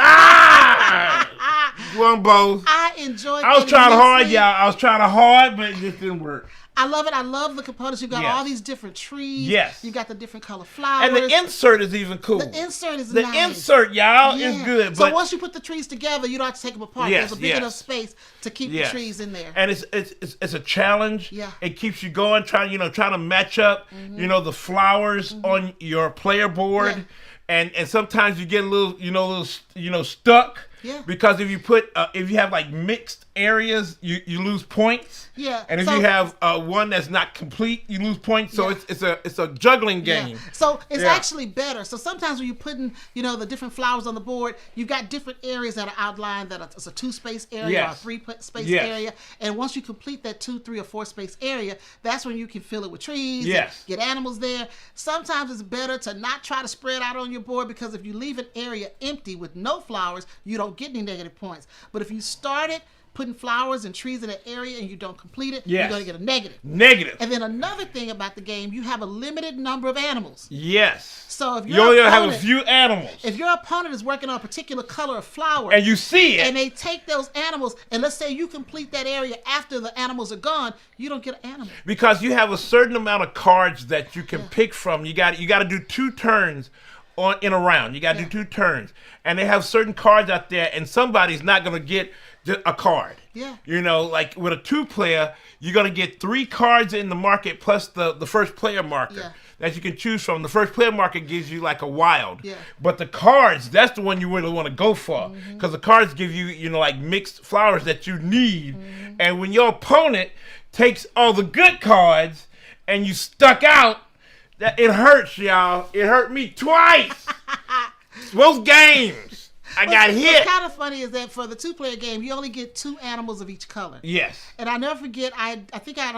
You won both. I enjoyed it. I was trying hard, y'all. I was trying hard, but it just didn't work. I love it. I love the components. You've got all these different trees. Yes. You got the different color flowers. And the insert is even cool. The insert is nice. The insert, y'all, is good. So once you put the trees together, you don't have to take them apart. Yes, There's a big enough space to keep the trees in there. And it's a challenge. Yeah. It keeps you going, trying to match up, the flowers on your player board. Yeah. And sometimes you get a little, stuck. Yeah. Because if you have like mixed areas, you lose points. Yeah. And if you have one that's not complete, you lose points. So it's a juggling game. Yeah. So it's actually better. So sometimes when you're putting, the different flowers on the board, you've got different areas that are outlined that it's a 2-space area or a 3-space area. And once you complete that 2, 3, or 4-space area, that's when you can fill it with trees. Yes. Get animals there. Sometimes it's better to not try to spread out on your board because if you leave an area empty with no flowers, you don't get any negative points. But if you started putting flowers and trees in an area and you don't complete it, you're going to get a negative. And then another thing about the game, you have a limited number of animals. Yes. So if you only have a few animals. If your opponent is working on a particular color of flower, and you see it, and they take those animals, and let's say you complete that area after the animals are gone, you don't get an animal. Because you have a certain amount of cards that you can pick from. You got to do 2 turns in a round. You got to do 2 turns. And they have certain cards out there, and somebody's not going to get a card. Yeah. Like with a 2-player, you're going to get 3 cards in the market plus the first player marker that you can choose from. The first player marker gives you like a wild. Yeah. But the cards, that's the one you really want to go for. Because the cards give you, like mixed flowers that you need. And when your opponent takes all the good cards and you stuck out, it hurts, y'all. It hurt me twice. Both games. I got hit. What's kind of funny is that for the 2-player game, you only get 2 animals of each color. Yes. And I never forget, I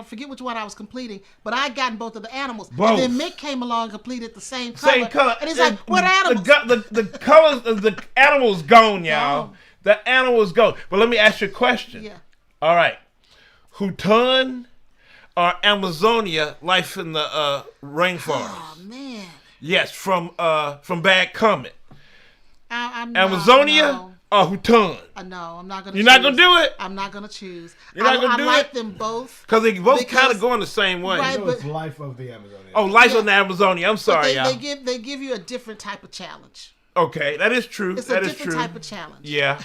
forget which one I was completing, but I had gotten both of the animals. Both. And then Mick came along and completed the same color. Same color. And he's like, what animals? The colors of the animal's gone, y'all. The animal's gone. But let me ask you a question. Yeah. All right. Hutan or Amazonia, life in the rainforest? Oh, man. Yes, from Bad Comet. Amazonia or Hutan? No, I'm not going to choose. You're not going to do it? I'm not going to choose. You're not going to do it? I like them both. Because they both kind of going the same way. Right, it's Life of the Amazonia. Oh, Life of the Amazonia. I'm sorry, y'all. They give you a different type of challenge. Okay, that is true. It's a different type of challenge. Yeah.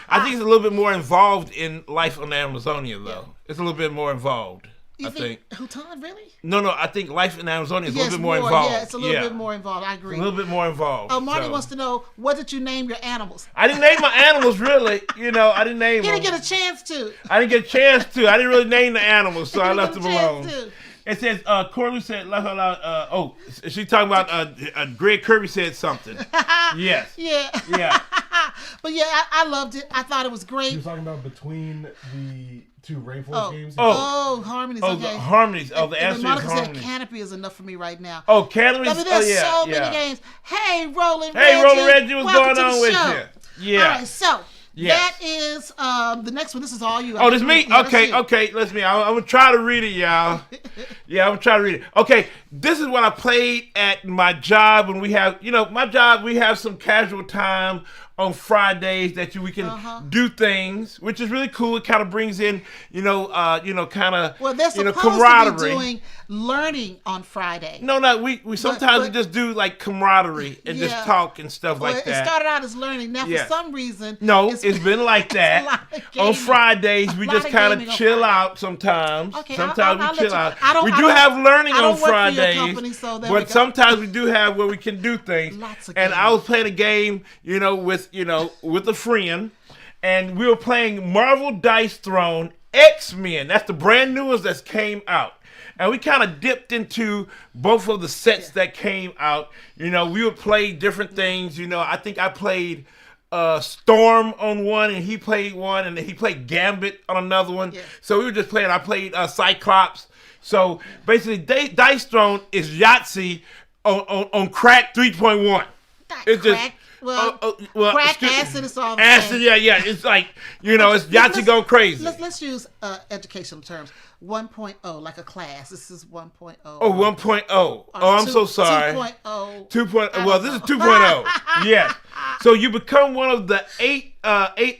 I think it's a little bit more involved in Life on the Amazonia, though. Yeah. It's a little bit more involved. You think Hutan, really? No, I think Life in Amazonia is a little bit more involved. Yeah, it's a little bit more involved. I agree. It's a little bit more involved. Marty wants to know, what did you name your animals? I didn't name my animals, really. I didn't name them. He didn't get a chance to. I didn't get a chance to. I didn't really name the animals, so I left them alone. It says, Corley said, she talking about Greg Kirby said something. Yes. Yeah. But yeah, I loved it. I thought it was great. She was talking about between the 2 rainforest games. Harmonies. Oh, okay. the harmonies. Oh, the answer is Monica harmonies. said Canopy is enough for me right now. Oh, Canopy. There's so many games. Hey, Roland Reggie. Hey, Roland Reggie, what's going on with you? Yeah. All right, so Yes. That is the next one. This is all you. Oh, this me? Yeah, Okay, let's me. I'm gonna try to read it, y'all. Yeah, I'm gonna try to read it. Okay, this is what I played at my job when we have, my job, we have some casual time on Fridays that we can do things, which is really cool. It kind of brings in, kind of, well, they're supposed camaraderie. to be doing learning on Friday. No, we sometimes we just do like camaraderie and just talk and stuff like that. It started out as learning. Now, for some reason, no, it's been like that. On Fridays, we just kind of chill out sometimes. Okay, sometimes I'll we chill out. We do have learning on Fridays, company, so but sometimes we do have where we can do things. Lots of and games. I was playing a game, with a friend, and we were playing Marvel Dice Throne X-Men. That's the brand new ones that came out. And we kind of dipped into both of the sets that came out. We would play different things. I think I played Storm on one, and he played one, and he played Gambit on another one. Yeah. So we were just playing. I played Cyclops. So basically, Dice Throne is Yahtzee on crack 3.1. It's crack. Well, crack, acid, is all acid, yeah. It's like, it's Yahtzee going crazy. Let's use educational terms. 1.0, like a class. This is 1.0. Oh, 1.0. Oh, I'm so sorry. 2.0. 2.0. Well, this is 2.0. Yes. So you become one of the eight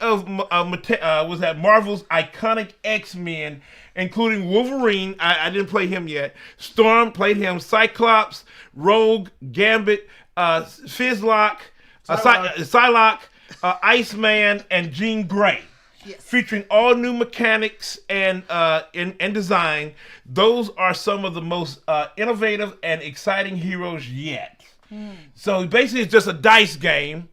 of Marvel's iconic X-Men, including Wolverine. I didn't play him yet. Storm, played him. Cyclops, Rogue, Gambit, Fizzlock, Psylocke, Iceman, and Jean Grey. Yes. Featuring all new mechanics and design. Those are some of the most innovative and exciting heroes yet. So basically, it's just a dice game.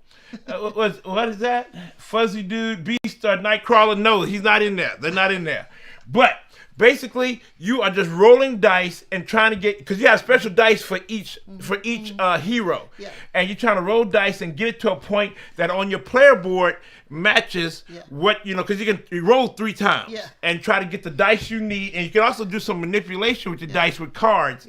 What is that? Fuzzy Dude, Beast, or Nightcrawler? No, he's not in there. They're not in there. But basically, you are just rolling dice and trying to get, because you have special dice for each hero, and you're trying to roll dice and get it to a point that on your player board matches what because you roll 3 times and try to get the dice you need, and you can also do some manipulation with your dice with cards.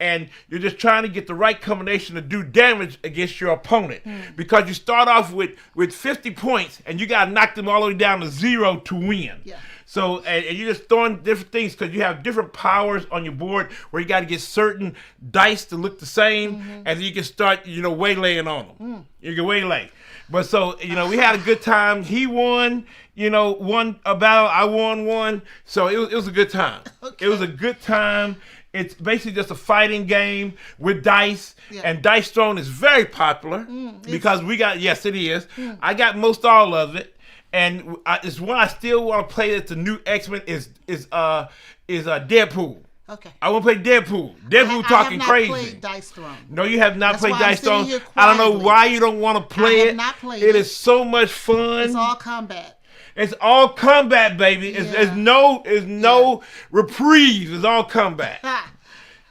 And you're just trying to get the right combination to do damage against your opponent, because you start off with 50 points and you got to knock them all the way down to 0 to win. So, and you're just throwing different things because you have different powers on your board where you got to get certain dice to look the same, and then you can start, waylaying on them. You can waylay. But so, we had a good time. He won, won a battle. I won one. So it was a good time. Okay. It was a good time. It's basically just a fighting game with dice, and Dice Throne is very popular because we got, yes, it is. I got most all of it. And it's one I still want to play. That's the new X-Men is Deadpool. Okay. I want to play Deadpool. Deadpool talking crazy. I have not played Dice Throne. No, you have not played Dice Throne. I don't know why you don't want to play it. I have not played it. It is so much fun. It's all combat. It's all combat, baby. There's no reprieve. It's all combat.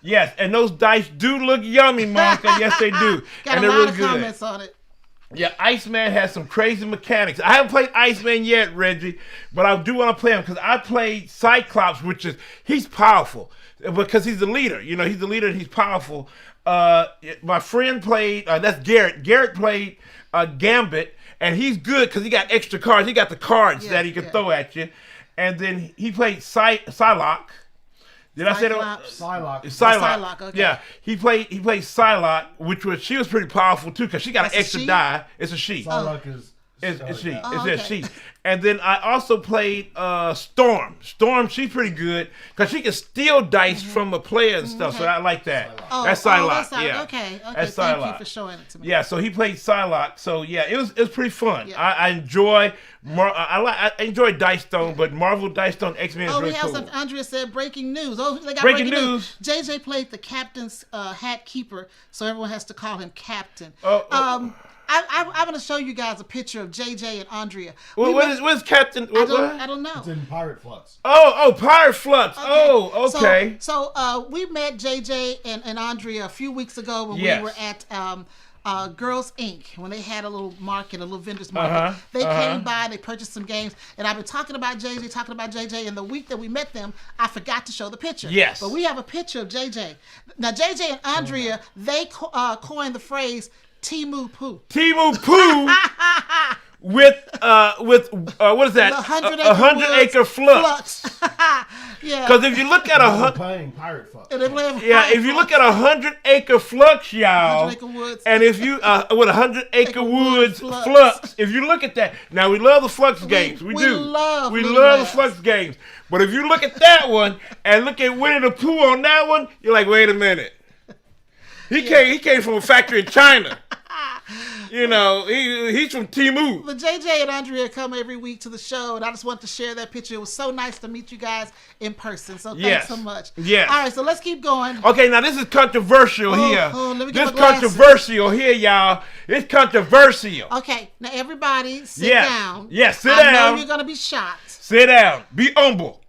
Yes, and those dice do look yummy, Monica. Yes, they do. Got and a they're lot really of good. comments on it. Yeah, Iceman has some crazy mechanics. I haven't played Iceman yet, Reggie, but I do want to play him because I played Cyclops, he's powerful because he's the leader. He's the leader and he's powerful. My friend played, that's Garrett. Garrett played Gambit, and he's good because he got extra cards. He got the cards that he can throw at you. And then he played Psylocke. Did I say that? Psylocke. Okay. Yeah, he played Psylocke, she was pretty powerful too because she got an extra die. It's a she. Psylocke is she. It's a she. And then I also played Storm. Storm, she's pretty good because she can steal dice from a player and stuff. So I like that. That's Psylocke. Yeah. Okay. That's Thank Psylocke. you for showing it to me. Yeah. So he played Psylocke. So yeah, it was pretty fun. Yeah. I enjoy. I enjoy Dice Throne, but Marvel Dice Throne X-Men is really cool. We have some. Andrea said breaking news. They got breaking news. JJ played the captain's hat keeper, so everyone has to call him Captain. I'm going to show you guys a picture of JJ and Andrea. What is Captain? I don't know. It's in Pirate Fluxx. Oh, Pirate Fluxx. Okay. Oh, okay. So we met JJ and Andrea a few weeks ago when we were at Girls Inc. when they had a little market, a little vendors market. They came by, they purchased some games, and I've been talking about JJ, and the week that we met them, I forgot to show the picture. Yes. But we have a picture of JJ. Now, JJ and Andrea, they coined the phrase Timu Poo. Timu Poo? with what is that? The 100-acre Fluxx. Yeah. Because if you look at playing pirate fuck. if you look at 100-acre Fluxx, y'all, 100-acre woods. and if you with 100-acre woods Fluxx, if you look at that, now we love the Fluxx games, we do, we love the Fluxx games, but if you look at that one and look at Winnie the Pooh on that one, you're like, wait a minute, he came from a factory in China. You know, he's from Timu. But JJ and Andrea come every week to the show, and I just want to share that picture. It was so nice to meet you guys in person. So thanks so much. Yes. All right, so let's keep going. Okay, now this is controversial here. Let me get this my glasses. Controversial here, y'all. It's controversial. Okay, now everybody sit down. Yes, sit I down. know you're gonna be shocked. Sit down. Be humble.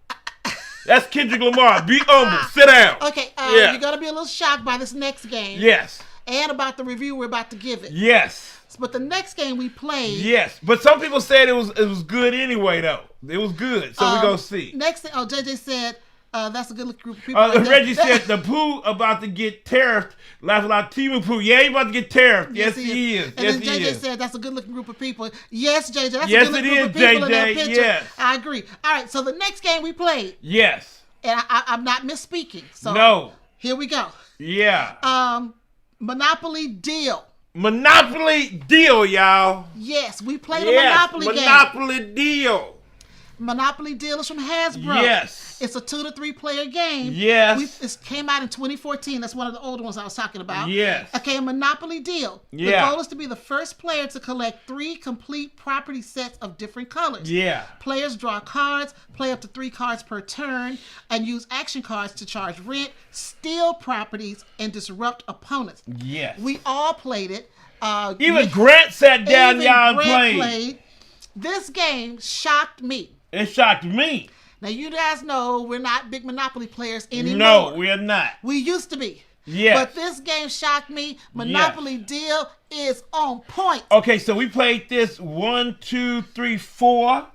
That's Kendrick Lamar. Be humble. Sit down. Okay, you're gonna be a little shocked by this next game. Yes. And about the review we're about to give it. Yes. But the next game we played. Yes, but some people said it was good anyway though. It was good, so we're gonna see. Next thing, JJ said that's a good looking group of people. Reggie said the Pooh about to get tariffed. Laugh about Timu Pooh. Yeah, he about to get tariffed. Yes, he is. And then JJ said that's a good looking group of people. Yes, JJ, that's yes, a good looking group of people in that picture. Yes, I agree. All right, so the next game we played. Yes. And I'm not misspeaking. So no. Here we go. Yeah. Monopoly Deal. Monopoly Deal, y'all. Yes, we played a Monopoly game. Monopoly Deal. Monopoly Deal is from Hasbro. Yes. It's a 2 to 3 player game. Yes. It came out in 2014. That's one of the older ones I was talking about. Yes. Okay, a Monopoly Deal. Yeah. The goal is to be the first player to collect 3 complete property sets of different colors. Yeah. Players draw cards, play up to 3 cards per turn, and use action cards to charge rent, steal properties, and disrupt opponents. Yes. We all played it. Even Grant sat down, y'all, and played. This game shocked me. It shocked me. Now, you guys know we're not big Monopoly players anymore. No, we're not. We used to be. Yes. But this game shocked me. Monopoly Deal is on point. Okay, so we played this 1, 2, 3, 4.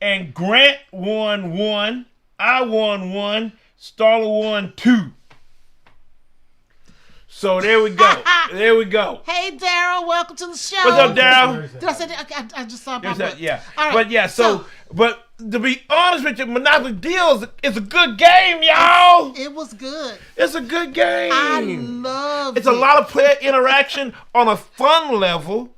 And Grant won 1. I won 1. Starla won 2. So there we go. There we go. Hey, Daryl, welcome to the show. What's up, Daryl? Did I say that? Okay, I just saw my book. Yeah. All right, but yeah, but to be honest with you, Monopoly Deal is a good game, y'all. It was good. It's a good game. I love it. It's a lot of player interaction on a fun level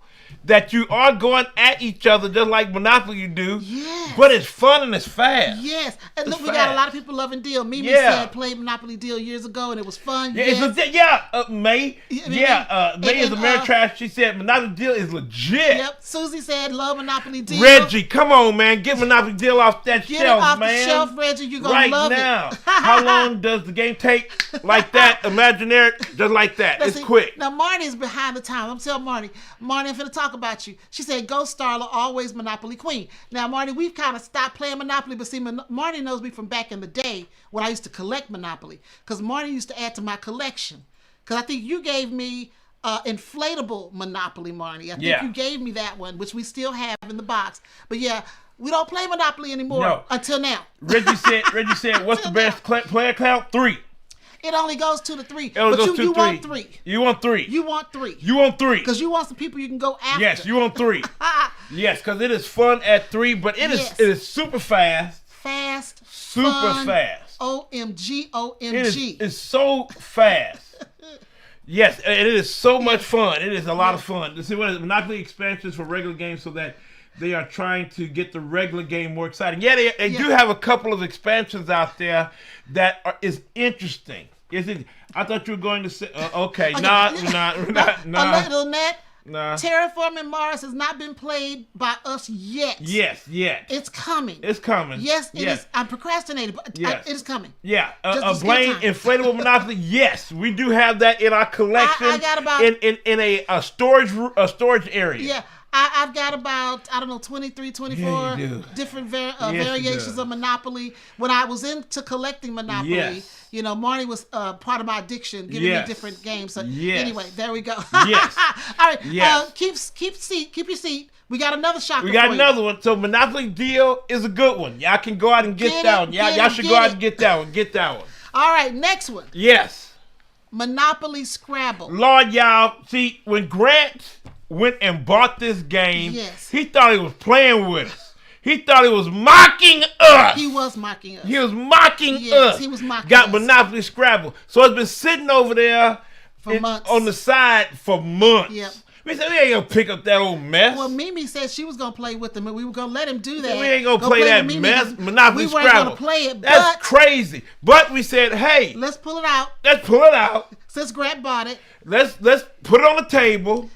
that you are going at each other just like Monopoly you do. Yes. But it's fun and it's fast. Yes. And look, It's we got a fast. lot of people loving Deal. Mimi said played Monopoly Deal years ago and it was fun. Yeah, yes. May. May is Ameritrash. She said Monopoly Deal is legit. Yep. Susie said love Monopoly Deal. Reggie, come on, man. Get Monopoly Deal off that Get shelf, it off man. the shelf, Reggie. You're going to love now. it. How long does the game take? Like that? Imaginary? Just like that. Now, it's see, quick. Now, Marnie's behind the time. I'm telling Marnie, I'm finna talk about you. She said, go Starla, always Monopoly Queen. Now, Marnie, we've kind of stopped playing Monopoly, but see, Marnie knows me from back in the day when I used to collect Monopoly. Because Marnie used to add to my collection. Because I think you gave me inflatable Monopoly, Marnie. I think you gave me that one, which we still have in the box. But yeah, we don't play Monopoly anymore until now. Reggie said, what's the best player count? 3. It only goes 2 to 3. But you want 3. You want 3. You want 3. You want 3. Because you want some people you can go after. Yes, you want 3. Yes, because it is fun at 3, but it is super fast. Super fast. OMG. It's so fast. Yes, and it is so much fun. It is a lot of fun. See what is Monopoly expansions for regular games so that they are trying to get the regular game more exciting. Yeah, they do have a couple of expansions out there that is interesting. Is it? I thought you were going to say, okay, nah. Lynette, Terraforming Mars has not been played by us yet. Yes, yet. It's coming. It's coming. Yes, it is. I'm procrastinating, but it is coming. Yeah, a Blaine inflatable Monopoly. Yes, we do have that in our collection. I got about in a storage area. Yeah. I've got about, 23, 24 different variations of Monopoly. When I was into collecting Monopoly, Marnie was part of my addiction, giving me different games. So anyway, there we go. Yes. All right. Keep your seat. We got another shocker. We got another one. So Monopoly Deal is a good one. Y'all can go out and get that one. Y'all should go out and get that one. Get that one. All right, next one. Yes. Monopoly Scrabble. Lord, y'all, see, when Grant went and bought this game. Yes. He thought he was playing with us. He thought he was mocking us. He was mocking us. He was mocking Yes, us. he was mocking Got us. Monopoly Scrabble. So it's been sitting over there For months. on the side for months. Yep. We said, we ain't going to pick up that old mess. Well, Mimi said she was going to play with them, and we were going to let him do that. We ain't going to Go play that with Mimi mess. 'cause Monopoly we weren't Scrabble. going to play it, That's but crazy. But we said, hey, let's pull it out. let's pull it out. Since Grant bought it. Let's put it on the table.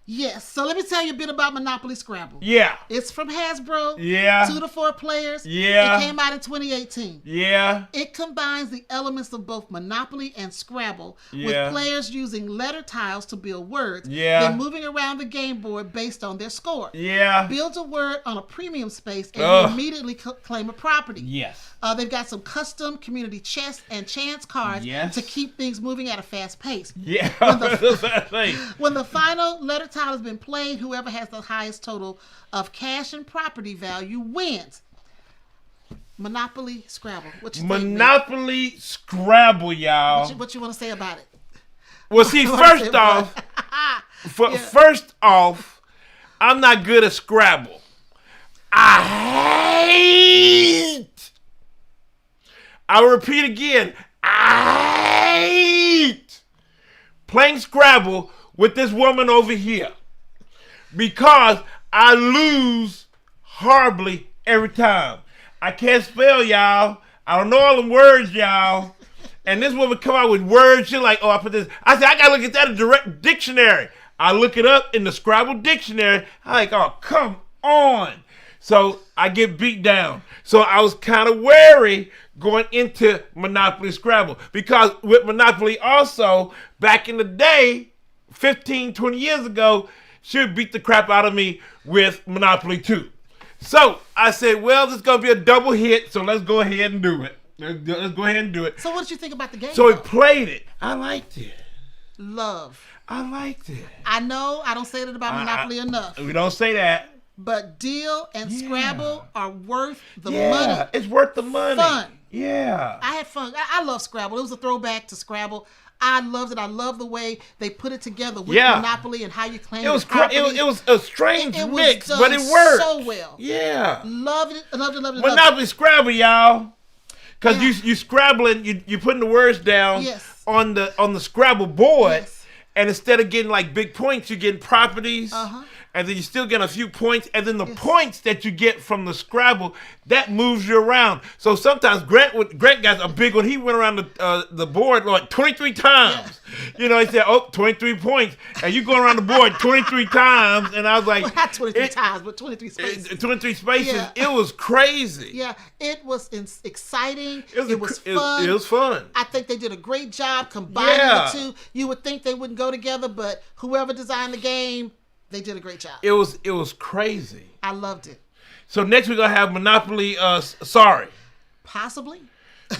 Yes. So let me tell you a bit about Monopoly Scrabble. Yeah. It's from Hasbro. Yeah. 2 to 4 players. Yeah. It came out in 2018. Yeah. It combines the elements of both Monopoly and Scrabble, Yeah. with players using letter tiles to build words, Yeah. then moving around the game board based on their score. Yeah. Build a word on a premium space and Ugh. you immediately claim a property. Yes. They've got some custom community chess and chance cards Yes. to keep things moving at a fast pace. Yeah. When the final letter tile has been played, whoever has the highest total of cash and property value wins. Monopoly Scrabble. What you think, man? Monopoly Scrabble, y'all. What you want to say about it? Well, see, first off, first off, I'm not good at Scrabble. I hate. I'll repeat again. I hate playing Scrabble with this woman over here because I lose horribly every time. I can't spell, y'all. I don't know all the words, y'all. And this woman come out with words. She's like, oh, I put this. I said, I got to look at that in direct dictionary. I look it up in the Scrabble dictionary. I'm like, oh, come on. So I get beat down. So I was kind of wary going into Monopoly Scrabble because with Monopoly also, back in the day, 15, 20 years ago, she would beat the crap out of me with Monopoly 2. So I said, well, this is going to be a double hit, so let's go ahead and do it. Let's go ahead and do it. So what did you think about the game? So we though? played it. I liked it. Love. I liked it. I know I don't say that about Monopoly enough, We don't say that. but Deal and Yeah. Scrabble are worth the Yeah, money. it's worth the money. Fun. Yeah. I had fun. I love Scrabble. It was a throwback to Scrabble. I loved it. I love the way they put it together with Yeah. Monopoly and how you claim It was your property. it was a strange It was mix, done but it worked so well. Yeah. Loved it. Loved it. Loved it. Monopoly Scrabble, y'all. Cause Yeah. you scrabbling, you putting the words down Yes. on the Scrabble board, Yes. and instead of getting like big points, you're getting properties. Uh-huh. And then you still get a few points, and then the points that you get from the Scrabble that moves you around. So sometimes Grant got a big one. He went around the board like 23 times. You know, he said, "Oh, 23 points," and you go around the board 23 times. And I was like, Well, not 23 times, but 23 spaces. 23 spaces. Yeah. It was crazy. Yeah, it was exciting. It It was was fun. It was fun. I think they did a great job combining Yeah. the two. You would think they wouldn't go together, but whoever designed the game, they did a great job. It was crazy. I loved it. So next we're gonna have Monopoly. Sorry, Possibly.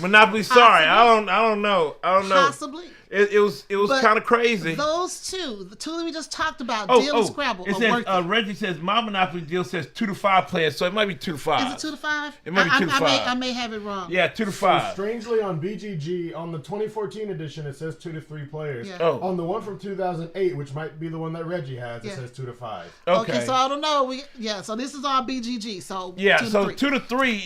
Monopoly. Sorry, I don't know. Possibly. It was But kind of crazy. Those two, the two that we just talked about, Oh, Deal and Scrabble, it are says, worth it. Reggie says my Monopoly deal says 2 to 5 players, so it might be 2 to 5. Is it 2 to 5? It might be 2 to 5. I may have it wrong. Yeah, 2 to So 5. strangely, on BGG, on the 2014 edition, it says 2 to 3 players. Yeah. Oh. On the one from 2008, which might be the one that Reggie has, Yeah. it says 2 to 5. Okay, so I don't know. So this is our BGG. So Yeah, 2 to so 3. 2 to 3,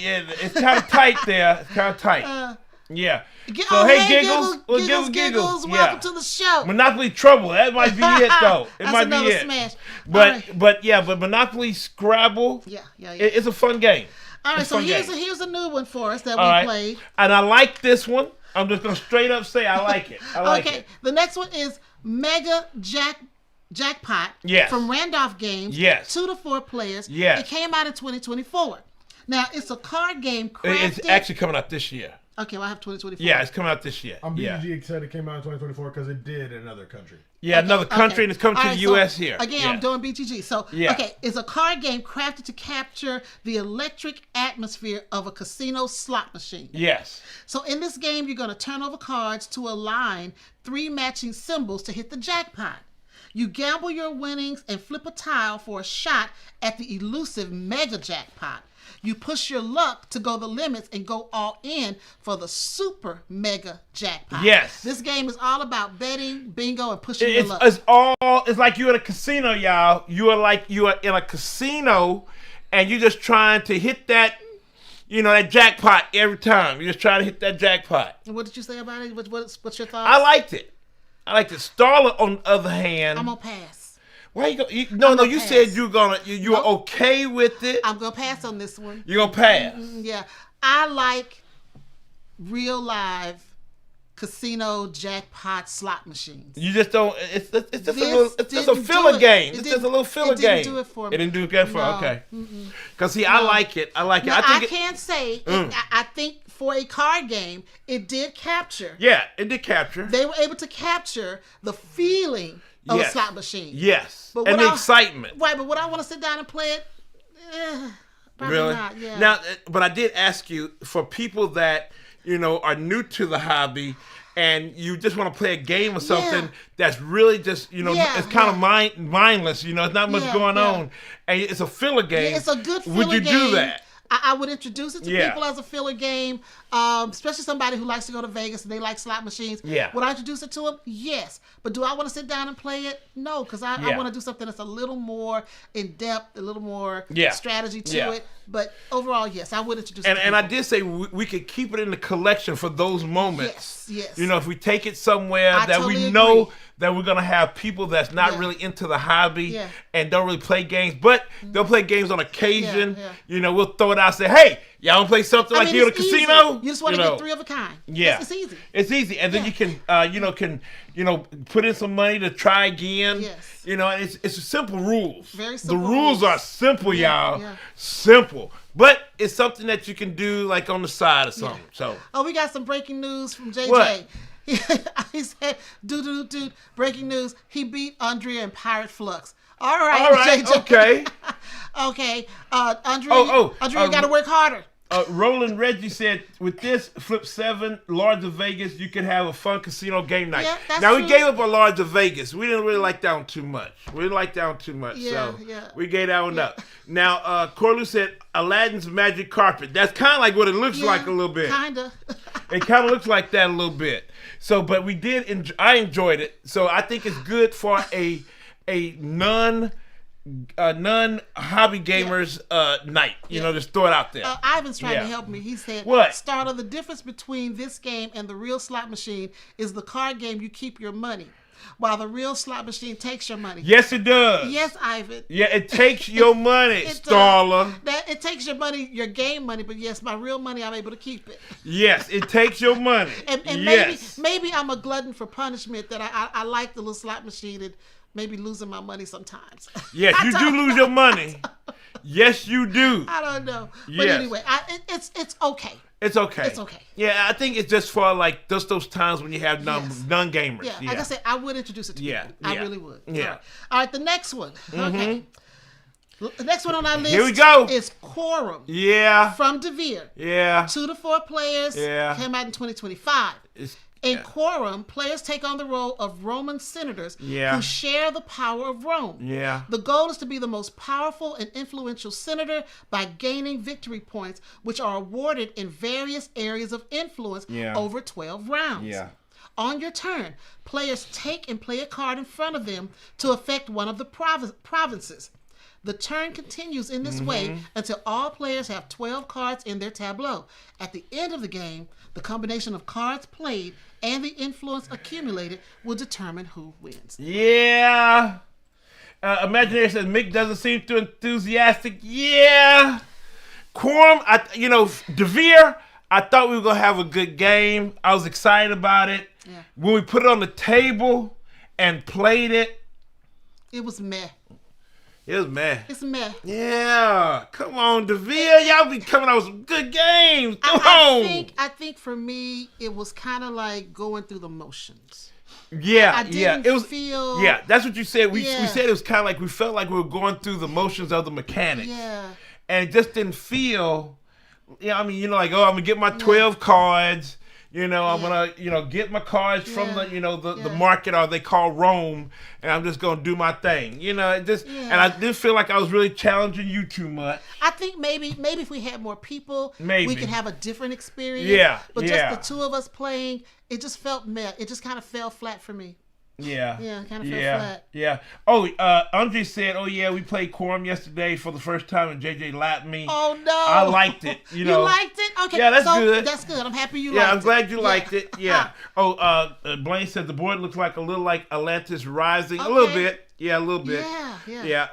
it's kind of tight there. It's kind of tight. Yeah. So Oh, hey, Giggles, well, Giggles, Yeah. welcome to the show. Monopoly Trouble. That might be it though. It That's might be another it. smash. But Monopoly Scrabble. Yeah. It's a fun game. All right, It's so a fun game. here's a new one for us that All we right. played. And I like this one. I'm just gonna straight up say I like it. I like Okay, it. the next one is Mega Jackpot Yes. from Randolph Games. Yes. 2 to 4 players. Yes. It came out in 2024. Now, it's a card game crafted. It's actually coming out this year. Okay, well, I have 2024. Yeah, it's coming out this year. On Yeah. BGG, it said it came out in 2024 because it did in another country. Yeah, another country, and it's coming All to right, the so, U.S. here. Again, Yeah. I'm doing BGG. So, Yeah. okay, it's a card game crafted to capture the electric atmosphere of a casino slot machine. Yes. So, in this game, you're going to turn over cards to align 3 matching symbols to hit the jackpot. You gamble your winnings and flip a tile for a shot at the elusive mega jackpot. You push your luck to go the limits and go all in for the super mega jackpot. Yes. This game is all about betting, bingo, and pushing your luck. It's like you're in a casino, y'all. You are in a casino, and you're just trying to hit that, that jackpot every time. You're just trying to hit that jackpot. And what did you say about it? What's your thoughts? I liked it. Starla, on the other hand, I'm gonna pass. Why you go? No. You said you were okay with it. I'm gonna pass on this one. You're gonna pass. Yeah, I like real live casino jackpot slot machines. You just don't. It's just a filler game. It's just a little filler game. It didn't do it for me. It didn't do it for me. Okay. Because see, I like it. I like it. Now, I can't say. I think for a card game, it did capture. Yeah, it did capture. They were able to capture the feeling of a slot machine. Yes. And the excitement. Right, but would I want to sit down and play it? Probably really? not. Yeah. Now, but I did ask you, for people that are new to the hobby, and you just want to play a game or something that's really just it's kind of mindless. It's not much going on, and it's a filler game. Yeah, it's a good filler game. Would you do that? I would introduce it to people as a filler game, especially somebody who likes to go to Vegas and they like slot machines. Yeah. Would I introduce it to them? Yes. But do I want to sit down and play it? No, because I want to do something that's a little more in-depth, a little more strategy to it. But overall, yes, I would introduce it to And I did say we could keep it in the collection for those moments. Yes. If we take it somewhere that totally we agree. know that we're going to have people that's not really into the hobby and don't really play games, but they'll play games on occasion. We'll throw it out and say, hey, y'all want to play something like here at a casino? You just want to get three of a kind. Yeah. It's easy. It's easy. And then you can, put in some money to try again. Yes. And it's simple rules. Very simple. The rules are simple, y'all. Yeah. Simple. But it's something that you can do like on the side or something. So. Oh, we got some breaking news from JJ. What? He said, dude, breaking news. He beat Andrea in Pirate Fluxx. All right, JJ. Okay. Okay. Andrea, Andrea, you got to work harder. Roland Reggie said, with this Flip 7 Large of Vegas, you can have a fun casino game night. Yeah, that's now, true. we gave up on Large of Vegas. We didn't really like that one too much. So we gave that one up. Now, Corlu said, Aladdin's Magic Carpet. That's kind of like what it looks like a little bit. Kind of. It kind of looks like that a little bit. So, but we did, I enjoyed it. So I think it's good for a non-hobby gamers night. Just throw it out there. Ivan's trying to help me. He said, what? Starter, the difference between this game and the real slot machine is the card game you keep your money, while the real slot machine takes your money. Yes, it does. Yes, Ivan. Yeah, it takes your money, Starla. It takes your money, your game money, but yes, my real money, I'm able to keep it. Yes, it takes your money. and yes. maybe I'm a glutton for punishment, that I like the little slot machine and maybe losing my money sometimes. Yes, you do lose your money. Yes, you do. I don't know. But anyway, it's okay. It's okay. It's okay. Yeah, I think it's just for like just those times when you have non-gamers. Yeah, like I said, I would introduce it to you. I really would. Yeah. All right, the next one. Okay. The next one on our list Here we go. is Quorum. Yeah. From Devere. Yeah. 2 to 4 players. Yeah. Came out in 2025. In Quorum, players take on the role of Roman senators who share the power of Rome. Yeah. The goal is to be the most powerful and influential senator by gaining victory points, which are awarded in various areas of influence over 12 rounds. Yeah. On your turn, players take and play a card in front of them to affect one of the provinces. The turn continues in this way until all players have 12 cards in their tableau. At the end of the game, the combination of cards played and the influence accumulated will determine who wins. Yeah. Imaginary says Mick doesn't seem too enthusiastic. Yeah. Quorum, Devere, I thought we were going to have a good game. I was excited about it. Yeah. When we put it on the table and played it, it was meh. It was meh. It's meh. Yeah. Come on, Devere. Y'all be coming out with some good games. Come on. I think for me, it was kind of like going through the motions. Yeah, I didn't feel... Yeah, that's what you said. We said it was kind of like we felt like we were going through the motions of the mechanics. Yeah. And it just didn't feel... I'm going to get my 12 cards. You know, I'm gonna, get my cards from the market, or they call Rome, and I'm just gonna do my thing. And I didn't feel like I was really challenging you too much. I think maybe if we had more people, we could have a different experience. Yeah, but just the two of us playing, it just felt meh. It just kind of fell flat for me. Yeah. Yeah, kind of fell flat. Yeah. Oh, Andre said, "Oh yeah, we played Quorum yesterday for the first time, and JJ lapped me." Oh no! I liked it. You liked it? Okay. Yeah, that's good. That's good. I'm happy you liked it. Yeah, I'm glad you liked it. Yeah. Oh, Blaine said the board looks like a little like Atlantis Rising, a little bit. Yeah, a little bit. Yeah.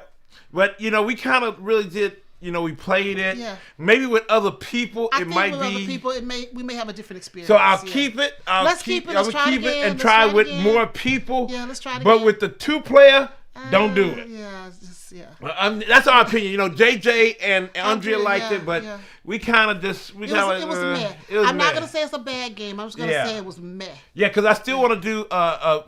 But we kind of really did. We played it. Yeah. Maybe with other people, I think with other people, we may have a different experience. So I'll keep it. Let's keep it. Let's try it again. And try with more people. Yeah, let's try it But again. with the 2-player, don't do it. Yeah, just that's our opinion. JJ and Andrea liked it, but we kind of just it was meh. I'm not gonna say it's a bad game. I'm just gonna say it was meh. Yeah, because I still want to do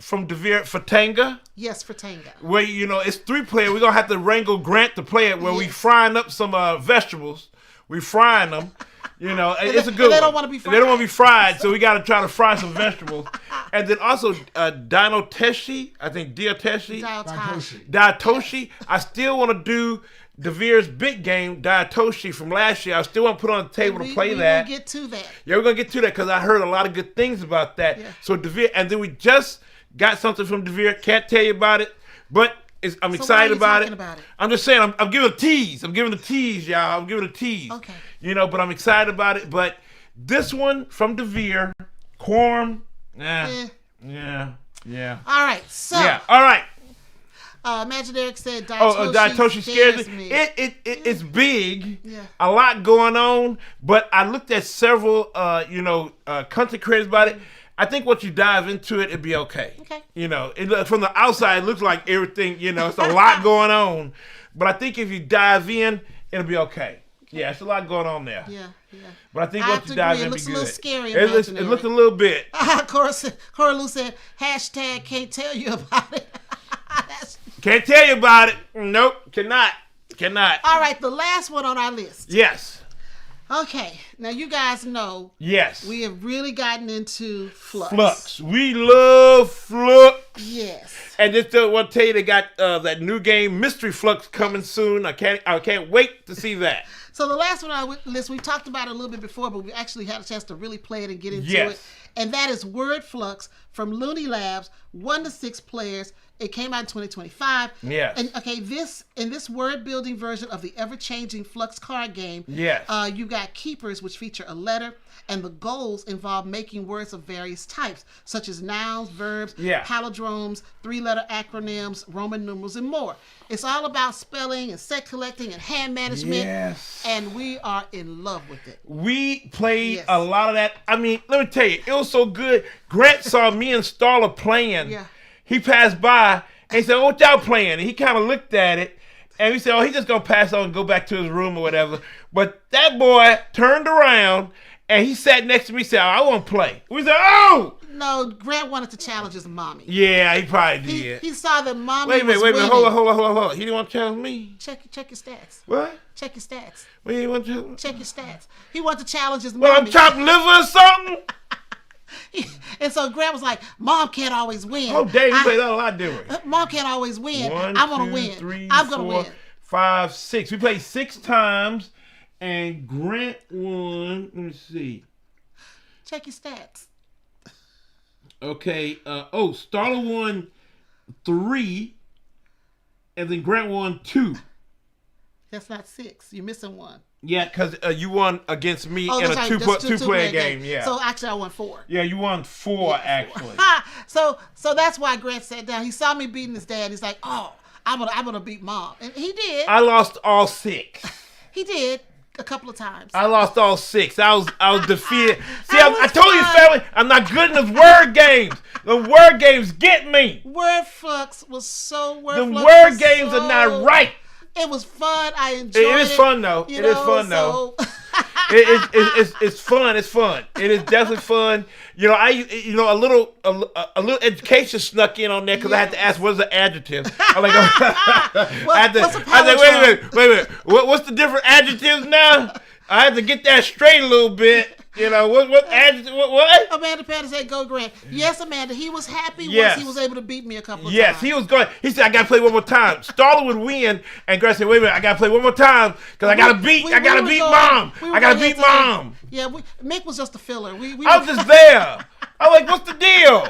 from Devere for Tanga. Yes, for Tanga. Where it's 3-player. We're gonna have to wrangle Grant to play it. Where we frying up some vegetables. We frying them. It's a good. They don't want to be fried. They don't want to be fried, so we got to try to fry some vegetables. And then also Dinoteshi, I think Diatoshi. I still want to do Devere's big game, Diatoshi, from last year. I still want to put on the table to play that. We're going to get to that. Yeah, we're going to get to that because I heard a lot of good things about that. Yeah. So Devere, and then we just got something from Devere. Can't tell you about it, but I'm excited about it. I'm just saying, I'm giving a tease. I'm giving a tease, y'all. I'm giving a tease. Okay. But I'm excited about it. But this one from Devere, Quorum, yeah. All right, so. Yeah, all right. Imaginary said Diatoshi, Diatoshi scares me. It's big. Yeah. A lot going on. But I looked at several, content creators about it. I think once you dive into it, it'll be okay. Okay. From the outside, it looks like everything, it's a lot going on. But I think if you dive in, it'll be okay. Yeah, it's a lot going on there. Yeah. But I think once you dive in, it'll be good. It looks a little scary. It looks a little bit. Cora Lou said, hashtag can't tell you about it. Can't tell you about it. Nope, cannot. All right, the last one on our list. Yes. Okay, now you guys know. Yes. We have really gotten into Fluxx. Fluxx. We love Fluxx. Yes. And just want to tell you, they got that new game, Mystery Fluxx, coming soon. I can't wait to see that. So the last one on our list, we talked about it a little bit before, but we actually had a chance to really play it and get into it. And that is Word Fluxx from Looney Labs, 1 to 6 players. It came out in 2025. Yes. And in this word building version of the ever-changing Fluxx card game, you got keepers, which feature a letter, and the goals involve making words of various types, such as nouns, verbs, palindromes, 3-letter acronyms, Roman numerals, and more. It's all about spelling and set collecting and hand management. Yes. And we are in love with it. We played a lot of that. I mean, let me tell you, it was so good. Grant saw me and Starla playing. Yeah. He passed by and he said, "What y'all playing?" And he kind of looked at it and he said, "Oh, he's just going to pass on and go back to his room or whatever." But that boy turned around and he sat next to me and said, "I want to play." We said, "Oh!" No, Grant wanted to challenge his mommy. Yeah, he probably did. He saw that mommy Wait a minute. winning. Hold on. He didn't want to challenge me? Check your stats. What? Check your stats. What do you want to challenge? Check your stats. He wanted to challenge his mommy. Well, I'm chopping liver or something? And so Grant was like, "Mom can't always win." Oh, dang, you played that a lot different. Mom can't always win. 1, I want to 2, win. 3, I'm going 4, to win. 5, 6. We played 6 times, and Grant won. Let me see. Check your stats. Okay. Starla won 3, and then Grant won 2. That's not 6. You're missing 1. Yeah, because you won against me in a two-player game. Yeah. So actually, I won 4. Yeah, you won 4 actually. So that's why Grant sat down. He saw me beating his dad. He's like, "Oh, I'm gonna beat Mom," and he did. I lost all 6. He did a couple of times. I lost all 6. I was defeated. See, I told you, family, I'm not good in those word games. The word games get me. Word Fluxx was so The word games are not right. It was fun. I enjoyed it. It is fun though. It is fun though. It's fun. It's fun. It is definitely fun. A little education snuck in on there because I had to ask what's an adjective. I'm like, what's a palindrome? Wait a minute. What's the different adjectives now? I had to get that straight a little bit. You know, what adjective, what? Amanda Patterson said, go Grant. Yes, Amanda, he was happy Yes. once he was able to beat me a couple of times. Yes, he was going. He said, I got to play one more time. Starla would win, and Grant said, wait a minute, I got to play one more time because I got to beat Mom. I got to beat Mom. Yeah, Mick was just a filler. I was just there. I'm like, what's the deal?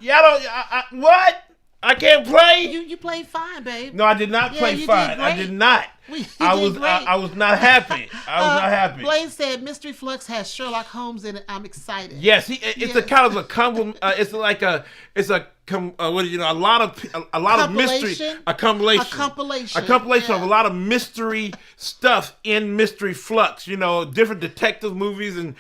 Y'all don't, what? I can't play? You played fine, babe. No, I did not play fine. I did not. I was not happy. I was not happy. Blaine said Mystery Fluxx has Sherlock Holmes in it. I'm excited. Yes, it's a kind of a it's like a a lot of mystery, a compilation of a lot of mystery stuff in Mystery Fluxx. You know, different detective movies and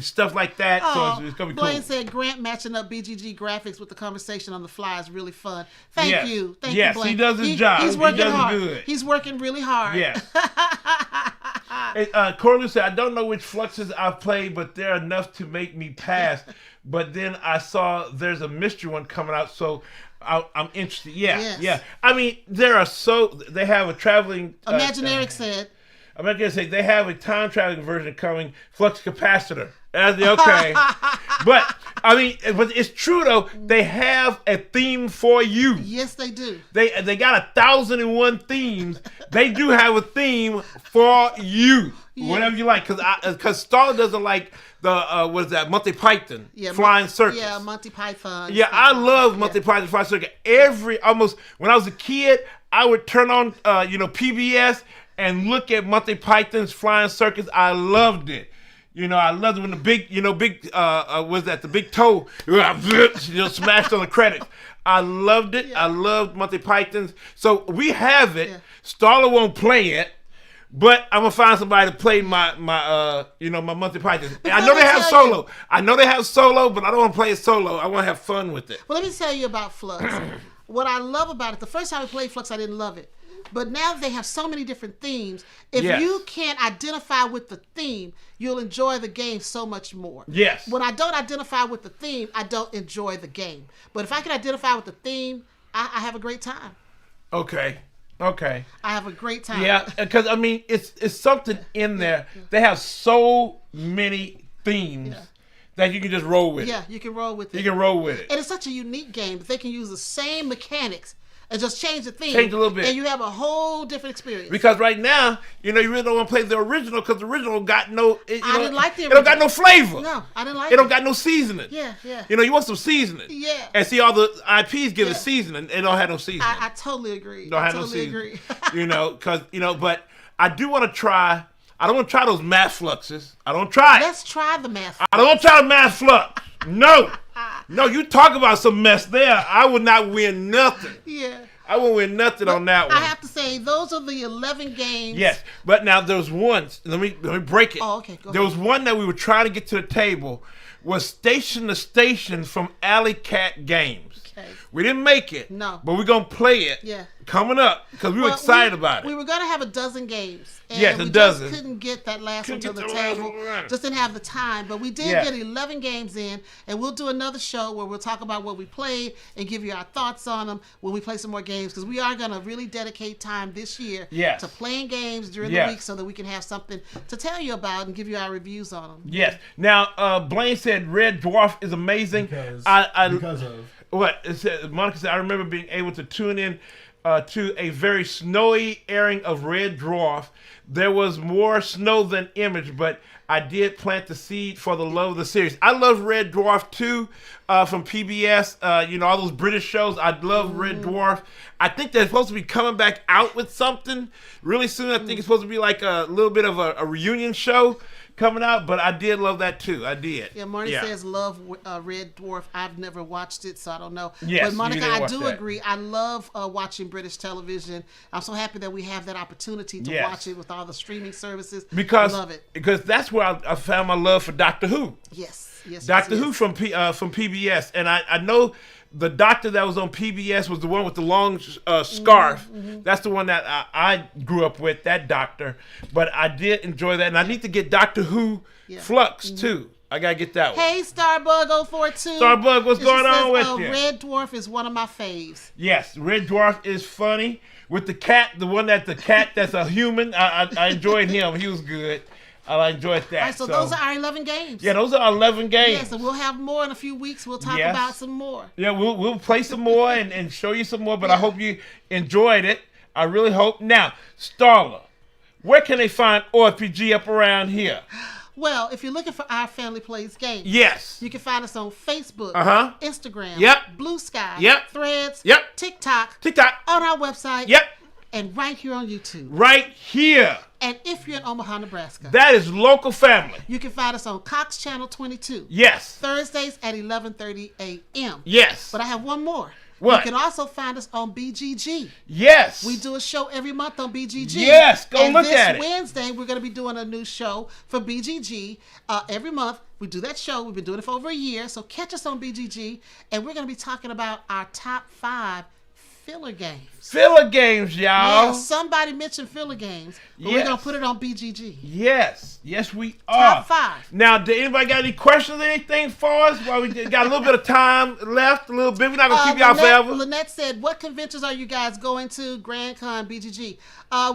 stuff like that. So it's gonna be Blaine cool. said Grant matching up BGG graphics with the conversation on the fly is really fun. Thank you, Blaine. Yes, he does his job. He's working hard. Good. He's working really hard. Yeah. Corley said, I don't know which Fluxes I've played, but they're enough to make me pass. But then I saw there's a mystery one coming out, so I'm interested. Yeah. I mean, they have a traveling. Imaginaric said. I'm not gonna say they have a time traveling version coming. Flux capacitor. Okay. But I mean, but it's true though. They have a theme for you. Yes, they do. They got 1,001 themes. They do have a theme for you. Yeah. Whatever you like, because Starla doesn't like the what is that, Monty Python Flying Circus. Yeah, Monty Python. Yeah, I love Monty Python Flying Circus. Almost when I was a kid, I would turn on PBS and look at Monty Python's Flying Circus. I loved it. You know, I loved it when the the big toe smashed on the credits. I loved it. Yeah. I loved Monty Python's. So we have it. Yeah. Starla won't play it, but I'm gonna find somebody to play my Monty Python. I know they have solo. But I don't want to play it solo. I want to have fun with it. Well, let me tell you about Fluxx. What I love about it, the first time I played Fluxx, I didn't love it. But now they have so many different themes. If you can't identify with the theme, you'll enjoy the game so much more. Yes. When I don't identify with the theme, I don't enjoy the game. But if I can identify with the theme, I have a great time. Okay. I have a great time. Yeah, because I mean, it's something in there. They have so many themes that you can just roll with. Yeah, you can roll with it. You can roll with it. And it's such a unique game that they can use the same mechanics and just change the theme. Change a little bit. And you have a whole different experience. Because right now, you really don't want to play the original because the original got no... I didn't like the original. It don't got no flavor. No, I didn't like it. It don't got no seasoning. Yeah. You want some seasoning. Yeah. And see, all the IPs give it seasoning. It don't have no seasoning. I totally agree. I totally agree. But I do want to try... I don't want to try those math fluxes. I don't try it. Let's try the math flux. I don't want to try the math flux. No, you talk about some mess there. I would not win nothing. Yeah. I won't win nothing on that one. I have to say, those are the 11 games. Yes, but now there was one. Let me break it. Oh, okay. Go there ahead. was one that we were trying to get to the table. Was Station to Station from Alley Cat Games. Okay. We didn't make it. No. But we're gonna play it. Yeah. Coming up because we were excited about it. We were gonna have a dozen games. And yes, a dozen. Just couldn't get that last one to the table. Just didn't have the time. But we did get 11 games in, and we'll do another show where we'll talk about what we played and give you our thoughts on them when we play some more games, because we are gonna really dedicate time this year to playing games during the week so that we can have something to tell you about and give you our reviews on them. Yes. Now, Blaine said Red Dwarf is amazing. Because of what it said, Monica said, I remember being able to tune in to a very snowy airing of Red Dwarf. There was more snow than image, but I did plant the seed for the love of the series. I love Red Dwarf too, from PBS. All those British shows. I love Red Dwarf. I think they're supposed to be coming back out with something really soon. I think it's supposed to be like a little bit of a reunion show coming out, but I did love that too. I did. Yeah, Marty says love Red Dwarf. I've never watched it, so I don't know. Yes, but Monica, I do agree. I love watching British television. I'm so happy that we have that opportunity to watch it with all the streaming services. Because I love it. Because that's where I found my love for Doctor Who. Yes. Doctor Who from PBS, and I know the doctor that was on PBS was the one with the long scarf. Mm-hmm. That's the one that I grew up with, that doctor. But I did enjoy that, and I need to get Doctor Who Fluxx too. I gotta get that one. Hey, Starbug042. Starbug, what's going on with you? Red Dwarf is one of my faves. Yes, Red Dwarf is funny. With the cat, the cat that's a human. I enjoyed him. He was good. I enjoyed that. All right, so those are our 11 games. Yeah, those are 11 games. Yes, and we'll have more in a few weeks. We'll talk about some more. Yeah, we'll play some more and show you some more, but I hope you enjoyed it. I really hope. Now, Starla, where can they find OFPG up around here? Well, if you're looking for Our Family Plays Games, yes, you can find us on Facebook, Instagram, Blue Sky, Threads, TikTok, on our website, and right here on YouTube. Right here. And if you're in Omaha, Nebraska, that is local family. You can find us on Cox Channel 22. Yes. Thursdays at 11:30 a.m. Yes. But I have one more. What? You can also find us on BGG. Yes. We do a show every month on BGG. Yes, go look at it. This Wednesday, we're going to be doing a new show for BGG. Every month, we do that show. We've been doing it for over a year. So catch us on BGG. And we're going to be talking about our top 5 filler games. Filler games, y'all. Yeah, somebody mentioned filler games. But we're going to put it on BGG. Yes. Yes, we are. Top 5. Now, did anybody got any questions or anything for us? Well, we got a little bit of time left, a little bit. We're not going to keep y'all forever. Lynette said, what conventions are you guys going to? Grand Con, BGG.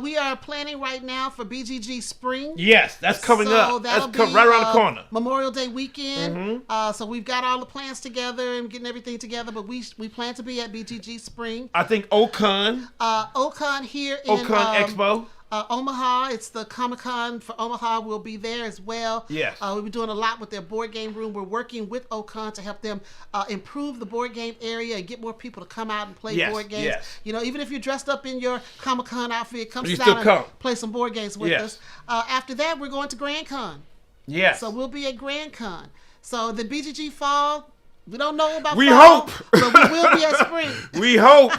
We are planning right now for BGG Spring. Yes, that's coming up. That's coming right around the corner. Memorial Day weekend. So we've got all the plans together and getting everything together. But we plan to be at BGG Spring. I think Ocon. Ocon here in Expo. Omaha. It's the Comic-Con for Omaha. We'll be there as well. Yes. We'll be doing a lot with their board game room. We're working with Ocon to help them improve the board game area and get more people to come out and play board games. Yes. You know, even if you're dressed up in your Comic-Con outfit, come down and play some board games with us. After that, we're going to Grand Con. Yes. So we'll be at Grand Con. So the BGG Fall, we don't know about we fall, hope. but we will be at spring. We hope.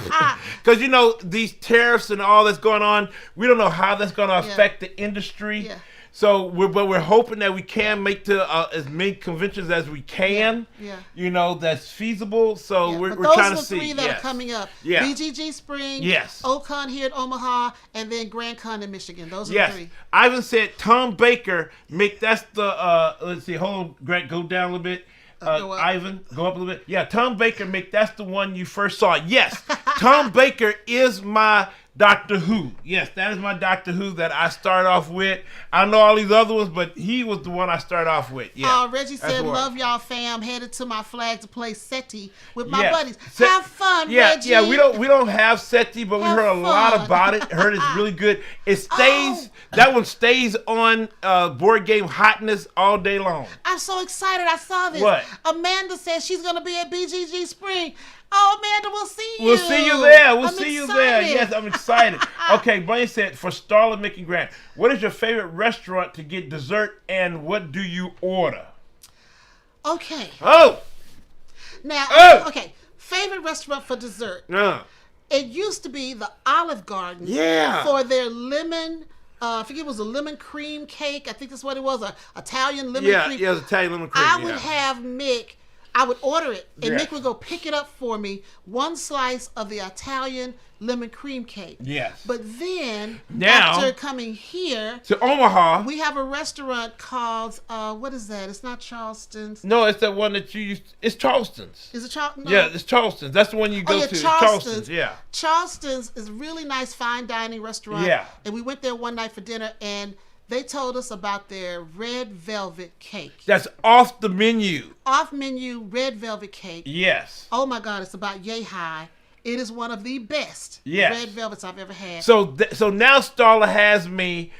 Because, you know, these tariffs and all that's going on, we don't know how that's going to affect the industry. Yeah. So we're hoping that we can make to as many conventions as we can. Yeah. You know, that's feasible. So we're those trying are to the see. three that are coming up. Yeah. BGG Spring. Yes. Ocon here at Omaha, and then Grand Con in Michigan. Those are the three. Ivan said Tom Baker that's the let's see. Hold on, Greg, go down a little bit. Ivan, go up a little bit. Yeah, Tom Baker that's the one you first saw. Yes, Tom Baker is my Doctor Who. Yes, that is my Doctor Who that I start off with. I know all these other ones, but he was the one I start off with. Yeah. Reggie said, love y'all fam. Headed to my flag to play SETI with my buddies. Have fun, Reggie. Yeah, we don't have SETI, but we heard a lot about it. Heard it's really good. It stays, that one stays on board game hotness all day long. I'm so excited. I saw this. What? Amanda says she's going to be at BGG Spring. Oh, Amanda, we'll see you. We'll see you there. I'm see excited. you there. Yes, I'm excited. Okay, Blaine said, for Starla Mickey Grant, what is your favorite restaurant to get dessert and what do you order? Okay. Now, okay. Favorite restaurant for dessert. Yeah. It used to be the Olive Garden. Yeah. For their lemon, I forget it was a lemon cream cake. I think that's what it was, Italian lemon cream. Yeah, it was Italian lemon cream. I would have Mick. I would order it, and Yeah. Mick would go pick it up for me, one slice of the Italian lemon cream cake. Yes. But then, Now- after coming here, To Omaha. we have a restaurant called, what is that? It's not Charleston's. No, it's that one that you used. It's Charleston's. Is it Charleston? No. Yeah, it's Charleston's. That's the one you go to. It's Charleston's. Yeah. Charleston's is a really nice fine dining restaurant. Yeah. And we went there one night for dinner, and they told us about their red velvet cake. That's off the menu. Off menu red velvet cake. Yes. Oh my God, it's about yay high. It is one of the best red velvets I've ever had. So now Starla has me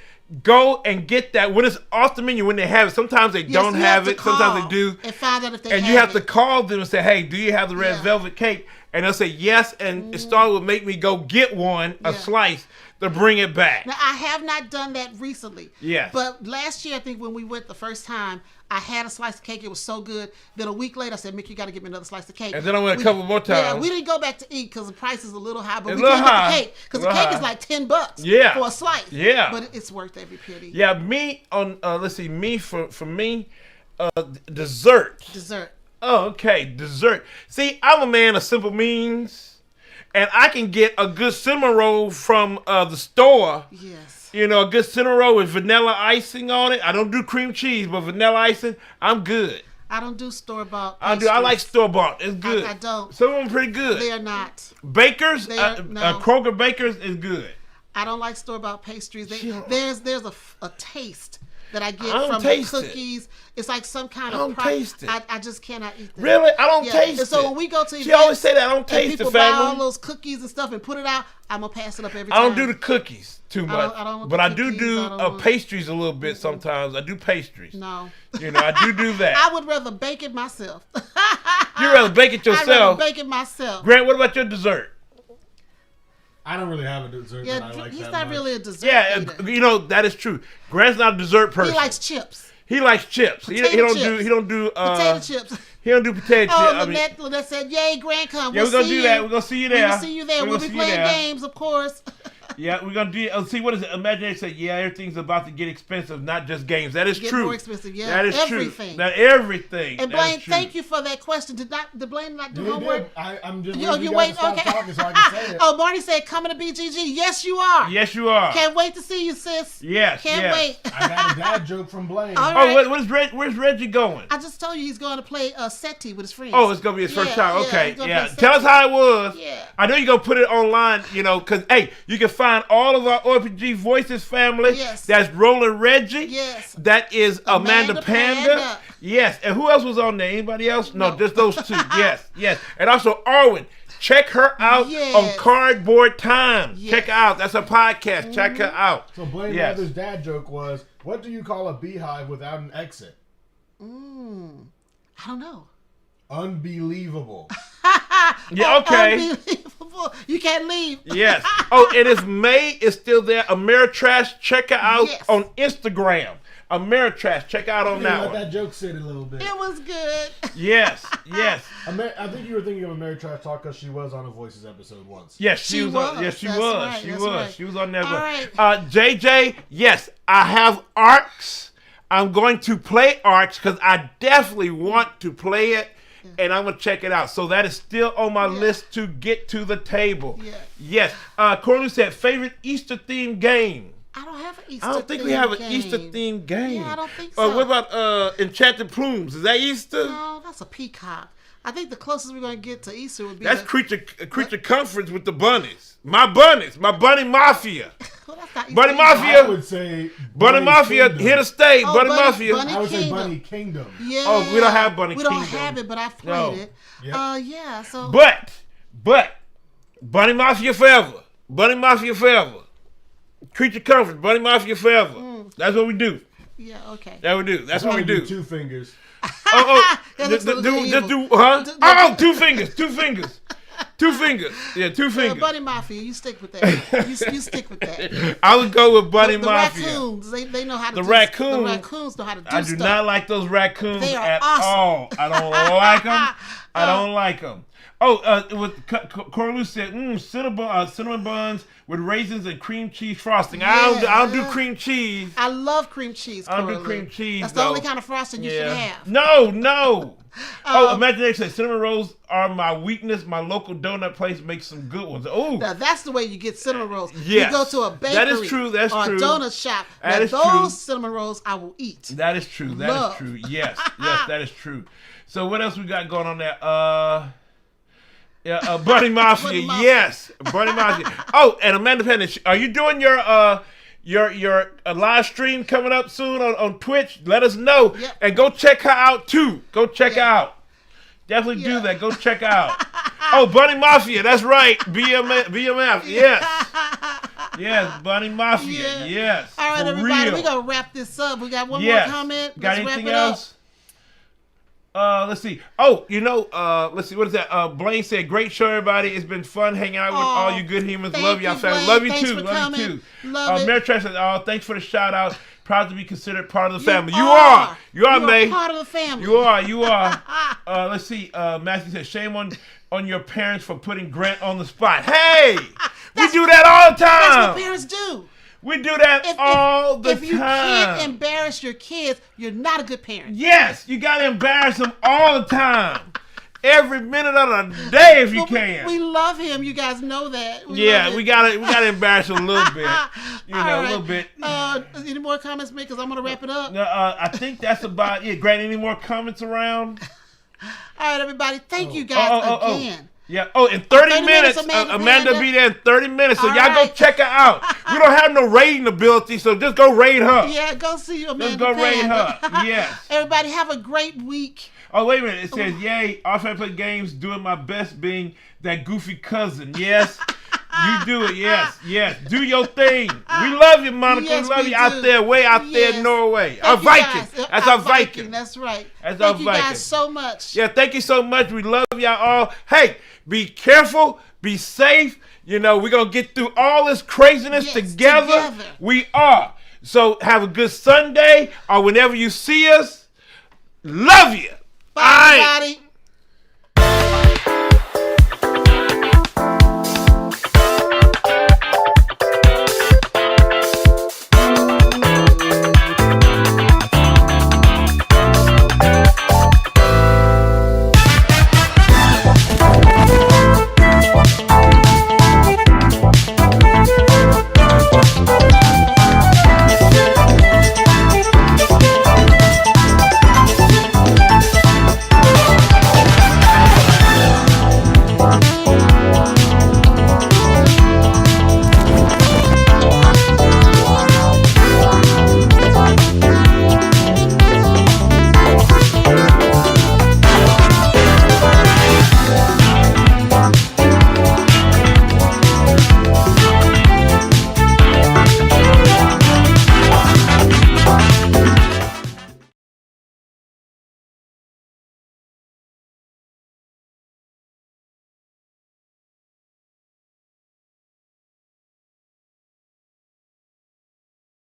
go and get that when it's off the menu when they have it. Sometimes they don't have it. Sometimes they do. And find out if they and have you have it. to call them and say, hey, do you have the red velvet cake? And they'll say yes. And Starla will make me go get a slice to bring it back. Now, I have not done that recently. Yes. But last year, I think when we went the first time, I had a slice of cake. It was so good. Then a week later, I said, Mick, you got to get me another slice of cake. And then I went a couple more times. Yeah, we didn't go back to eat because the price is a little high. But It's we a did little get high. the cake because the cake is like $10 for a slice. Yeah. But it's worth every penny. Yeah, me on, let's see, me for me, dessert. Dessert. Oh, okay, dessert. See, I'm a man of simple means. And I can get a good cinnamon roll from the store. Yes. You know, a good cinnamon roll with vanilla icing on it. I don't do cream cheese, but vanilla icing, I'm good. I don't do store-bought I do. I like store-bought. It's good. I don't. Some of them pretty good. They are not. Bakers, No. Kroger Bakers is good. I don't like store-bought pastries. don't- There's a taste that I get don't from the taste cookies. It's like some kind I don't of taste it. I just cannot eat that. Really? I don't taste And so it. when we go to She always events say that I don't and taste people it, buy family. all those cookies and stuff and put it out, I'm gonna pass it up every I time. don't do the cookies too much, I don't want but the I do cookies. I don't want- pastries a little bit sometimes. I do pastries. No. You know, I do that. I would rather bake it myself. You rather bake it I'd rather yourself. bake it myself. Grant, what about your dessert? I don't really have a dessert that I Yeah, like he's that not much. really a dessert Yeah, eater. you know that is true. Grant's not a dessert person. He likes chips. He likes chips. He Potato don't chips. do. He don't do. Potato chips. He don't do potato Oh, chips. I mean, Lynette said, "Yay, Grant, come. yeah, we'll we're gonna see do you. that. We're gonna see you there. We'll see you there. We're We'll gonna be see you playing there. games, of course." Yeah, we're gonna do. See, what is it? Imagine they say, "Yeah, everything's about to get expensive, not just games." That is Get true. more expensive, yeah. That is Everything. true. That everything. And that Blaine, is true. thank you for that question. Did Blaine not do Yeah, he homework? did. I'm just You waiting you for you guys wait. to stop Okay. talking so I can say it. Oh, Marty said, "Coming to BGG." Yes, you are. Yes, you are. Can't wait to see you, sis. Yes. Can't yes. wait. I got a dad joke from Blaine. All Oh, right. where's Reggie going? I just told you he's going to play SETI with his friends. Oh, it's gonna be his first Yeah, time. yeah, Okay, he's gonna yeah. play Tell us SETI. how it was. Yeah. I know you're gonna put it online, you know, because hey, you can find all of our OFPG Voices family. Yes. That's Roland Reggie. Yes. That is Amanda Panda. Panda. Yes. And who else was on there? Anybody else? No, No. just those two. Yes. And also Arwen. Check her out Yes. on Cardboard Time. Yes. Check her out. That's a podcast. Check her out. So Blaine Yes. Mather's dad joke was, what do you call a beehive without an exit? I don't know. Unbelievable. Yeah, okay. Unbelievable. You can't leave. Yes. Oh, and if May is still there, Ameritrash, check her out Yes. on Instagram. Ameritrash, check her out on Let that one. that joke sit a little bit. It was good. Yes. I think you were thinking of Ameritrash Talk because she was on a Voices episode once. Yes, She she was. was. Yes, she That's was. right, She that's was. right. She was on there. All right. JJ, yes, I have Arcs. I'm going to play Arcs because I definitely want to play it, and I'm gonna check it out. So that is still on my list to get to the table. Yeah. Yes. Corley said favorite Easter themed game. I don't have an Easter I don't think we themed have an game. Easter themed game. Yeah, I don't think so. What about Enchanted Plumes? Is that Easter? No, that's a peacock. I think the closest we're going to get to Easter would be That's the, creature conference with the bunnies. My bunny mafia. well, that's not Easter Bunny either. Mafia. I would say Bunny Mafia Kingdom. here to stay. Oh, Bunny Bunny- Mafia. Bunny- I would say Kingdom. Bunny Kingdom. Yeah. Oh, we don't have Bunny We Kingdom. don't have it, but I've played No. it. Yep. Yeah, so. But Bunny Mafia forever. Bunny Mafia forever. Creature conference. Bunny Mafia forever. That's what we do. Yeah, okay. That we do. That's what we do. 2 fingers. That looks Just a little do, evil. huh? Do- Oh, 2 fingers. 2 fingers. 2 fingers. Yeah, 2 fingers. Bunny Mafia, you stick with that. you stick with that. I would go with Bunny The Mafia. raccoons, they know how to The do raccoon. The raccoons know how to do I stuff. do not like those raccoons They are at awesome. all. I don't like them. I don't like them. Oh, Corlu said, cinnamon buns with raisins and cream cheese frosting. I don't do cream cheese. I love cream cheese. I don't do Coralie. cream cheese. That's the though. only kind of frosting you should have. No. Imagine they say cinnamon rolls are my weakness. My local donut place makes some good ones. Oh, Now that's the way you get cinnamon rolls. Yes. You go to a bakery That is true, that's or true. a donut shop. That Now is those true. cinnamon rolls I will eat. that is true. That is Love. true. Yes, that is true. So what else we got going on there? Bunny Mafia. Bunny Mafia. Yes, Bunny Mafia. Oh, and Amanda Pena, are you doing your live stream coming up soon on Twitch? Let us know. Yep. And go check her out too. Go check her out. Definitely do Yeah. that. Go check her out. Oh, Bunny Mafia. That's right. BMF. Yes. Yes, Bunny Mafia. Yeah. Yes. All right, For everybody, real. we're going to wrap this up. We got one Yes. more comment. Got Let's anything wrap it up. else? Let's see. Oh, let's see. What is that? Blaine said, "Great show, everybody. It's been fun hanging out with all you good humans. thank Love y'all, you, family. Blaine. Love you Thanks too. for Love coming. you too." Love it. Mary Trash said, "Oh, thanks for the shout out. Proud to be considered part of the family. You are. are. You are, May. part of the family. You are. You are." Let's see. Matthew said, "Shame on your parents for putting Grant on the spot." Hey, we do that all the That's time. what parents do. We do that all the time. If you can't embarrass your kids, you're not a good parent. Yes, you gotta embarrass them all the time. Every minute of the day if you But can. We love him. You guys know that. We gotta embarrass him a little bit. All A right. little bit. Any more comments, Mick? Because I'm going to wrap it up. I think that's about it. Grant, any more comments around? All right, everybody. Thank you guys again Yeah. Oh, in 30 minutes, Amanda will be there in 30 minutes. So y'all go check her out. We don't have no rating ability, so just go raid her. Yeah, go see Amanda. Just go raid her. Yes. Everybody have a great week. Oh, wait a minute. It says, yay, Offhand Play Games doing my best being that goofy cousin. Yes. You do it. Yes. Do your thing. We love you, Monica. Yes, we love we you do. out there, way out there in Norway. Our Thank you, Viking. guys. That's our Viking. That's right. That's our Thank you Viking. guys so much. Yeah, thank you so much. We love y'all all. Hey, be careful. Be safe. You know, we're going to get through all this craziness together. We are. So have a good Sunday or whenever you see us. Love you. Bye, everybody.